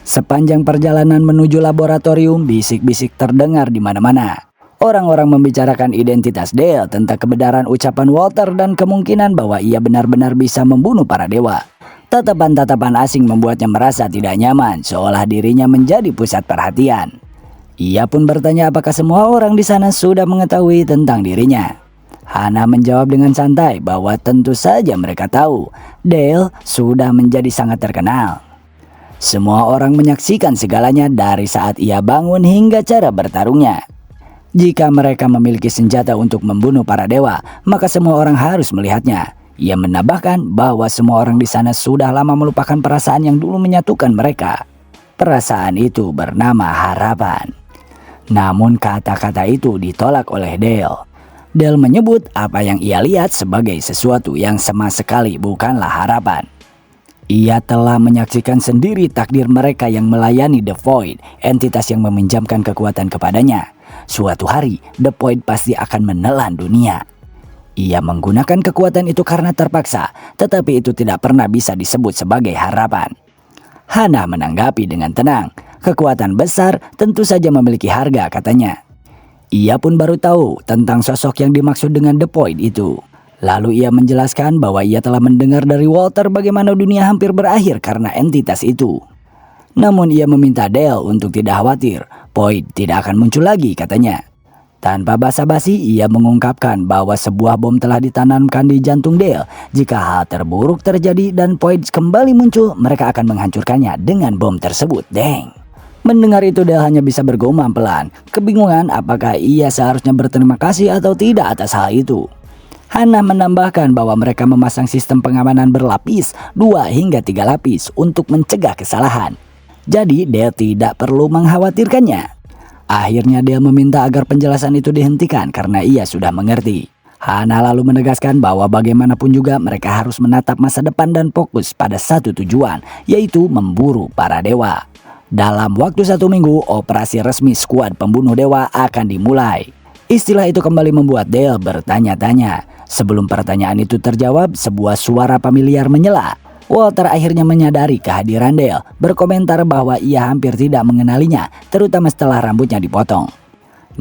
Sepanjang perjalanan menuju laboratorium, bisik-bisik terdengar di mana-mana. Orang-orang membicarakan identitas Dale, tentang kebenaran ucapan Walter dan kemungkinan bahwa ia benar-benar bisa membunuh para dewa. Tatapan-tatapan asing membuatnya merasa tidak nyaman, seolah dirinya menjadi pusat perhatian. Ia pun bertanya apakah semua orang di sana sudah mengetahui tentang dirinya. Hana menjawab dengan santai bahwa tentu saja mereka tahu. Dale sudah menjadi sangat terkenal. Semua orang menyaksikan segalanya dari saat ia bangun hingga cara bertarungnya. Jika mereka memiliki senjata untuk membunuh para dewa, maka semua orang harus melihatnya. Ia menambahkan bahwa semua orang di sana sudah lama melupakan perasaan yang dulu menyatukan mereka. Perasaan itu bernama harapan. Namun kata-kata itu ditolak oleh Dale. Dale menyebut apa yang ia lihat sebagai sesuatu yang sama sekali bukanlah harapan. Ia telah menyaksikan sendiri takdir mereka yang melayani The Void, entitas yang meminjamkan kekuatan kepadanya. Suatu hari, The Void pasti akan menelan dunia. Ia menggunakan kekuatan itu karena terpaksa, tetapi itu tidak pernah bisa disebut sebagai harapan. Hana menanggapi dengan tenang. Kekuatan besar tentu saja memiliki harga, katanya. Ia pun baru tahu tentang sosok yang dimaksud dengan The Void itu. Lalu ia menjelaskan bahwa ia telah mendengar dari Walter bagaimana dunia hampir berakhir karena entitas itu. Namun ia meminta Dale untuk tidak khawatir, Void tidak akan muncul lagi, katanya. Tanpa basa-basi, ia mengungkapkan bahwa sebuah bom telah ditanamkan di jantung Dale. Jika hal terburuk terjadi dan Void kembali muncul, mereka akan menghancurkannya dengan bom tersebut. Deng. Mendengar itu Dale hanya bisa bergumam pelan, kebingungan apakah ia seharusnya berterima kasih atau tidak atas hal itu. Hana menambahkan bahwa mereka memasang sistem pengamanan berlapis 2 hingga 3 lapis untuk mencegah kesalahan. Jadi Dale tidak perlu mengkhawatirkannya. Akhirnya Dale meminta agar penjelasan itu dihentikan karena ia sudah mengerti. Hana lalu menegaskan bahwa bagaimanapun juga mereka harus menatap masa depan dan fokus pada satu tujuan, yaitu memburu para dewa. Dalam waktu 1 minggu, operasi resmi skuad pembunuh dewa akan dimulai. Istilah itu kembali membuat Dale bertanya-tanya. Sebelum pertanyaan itu terjawab, sebuah suara familiar menyela. Walter akhirnya menyadari kehadiran Dale, berkomentar bahwa ia hampir tidak mengenalinya, terutama setelah rambutnya dipotong.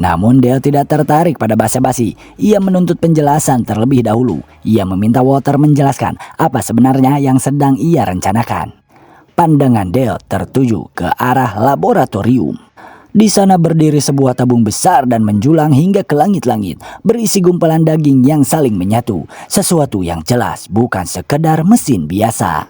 Namun Dale tidak tertarik pada basa-basi. Ia menuntut penjelasan terlebih dahulu. Ia meminta Walter menjelaskan apa sebenarnya yang sedang ia rencanakan. Pandangan Dale tertuju ke arah laboratorium. Di sana berdiri sebuah tabung besar dan menjulang hingga ke langit-langit, berisi gumpalan daging yang saling menyatu, sesuatu yang jelas bukan sekedar mesin biasa.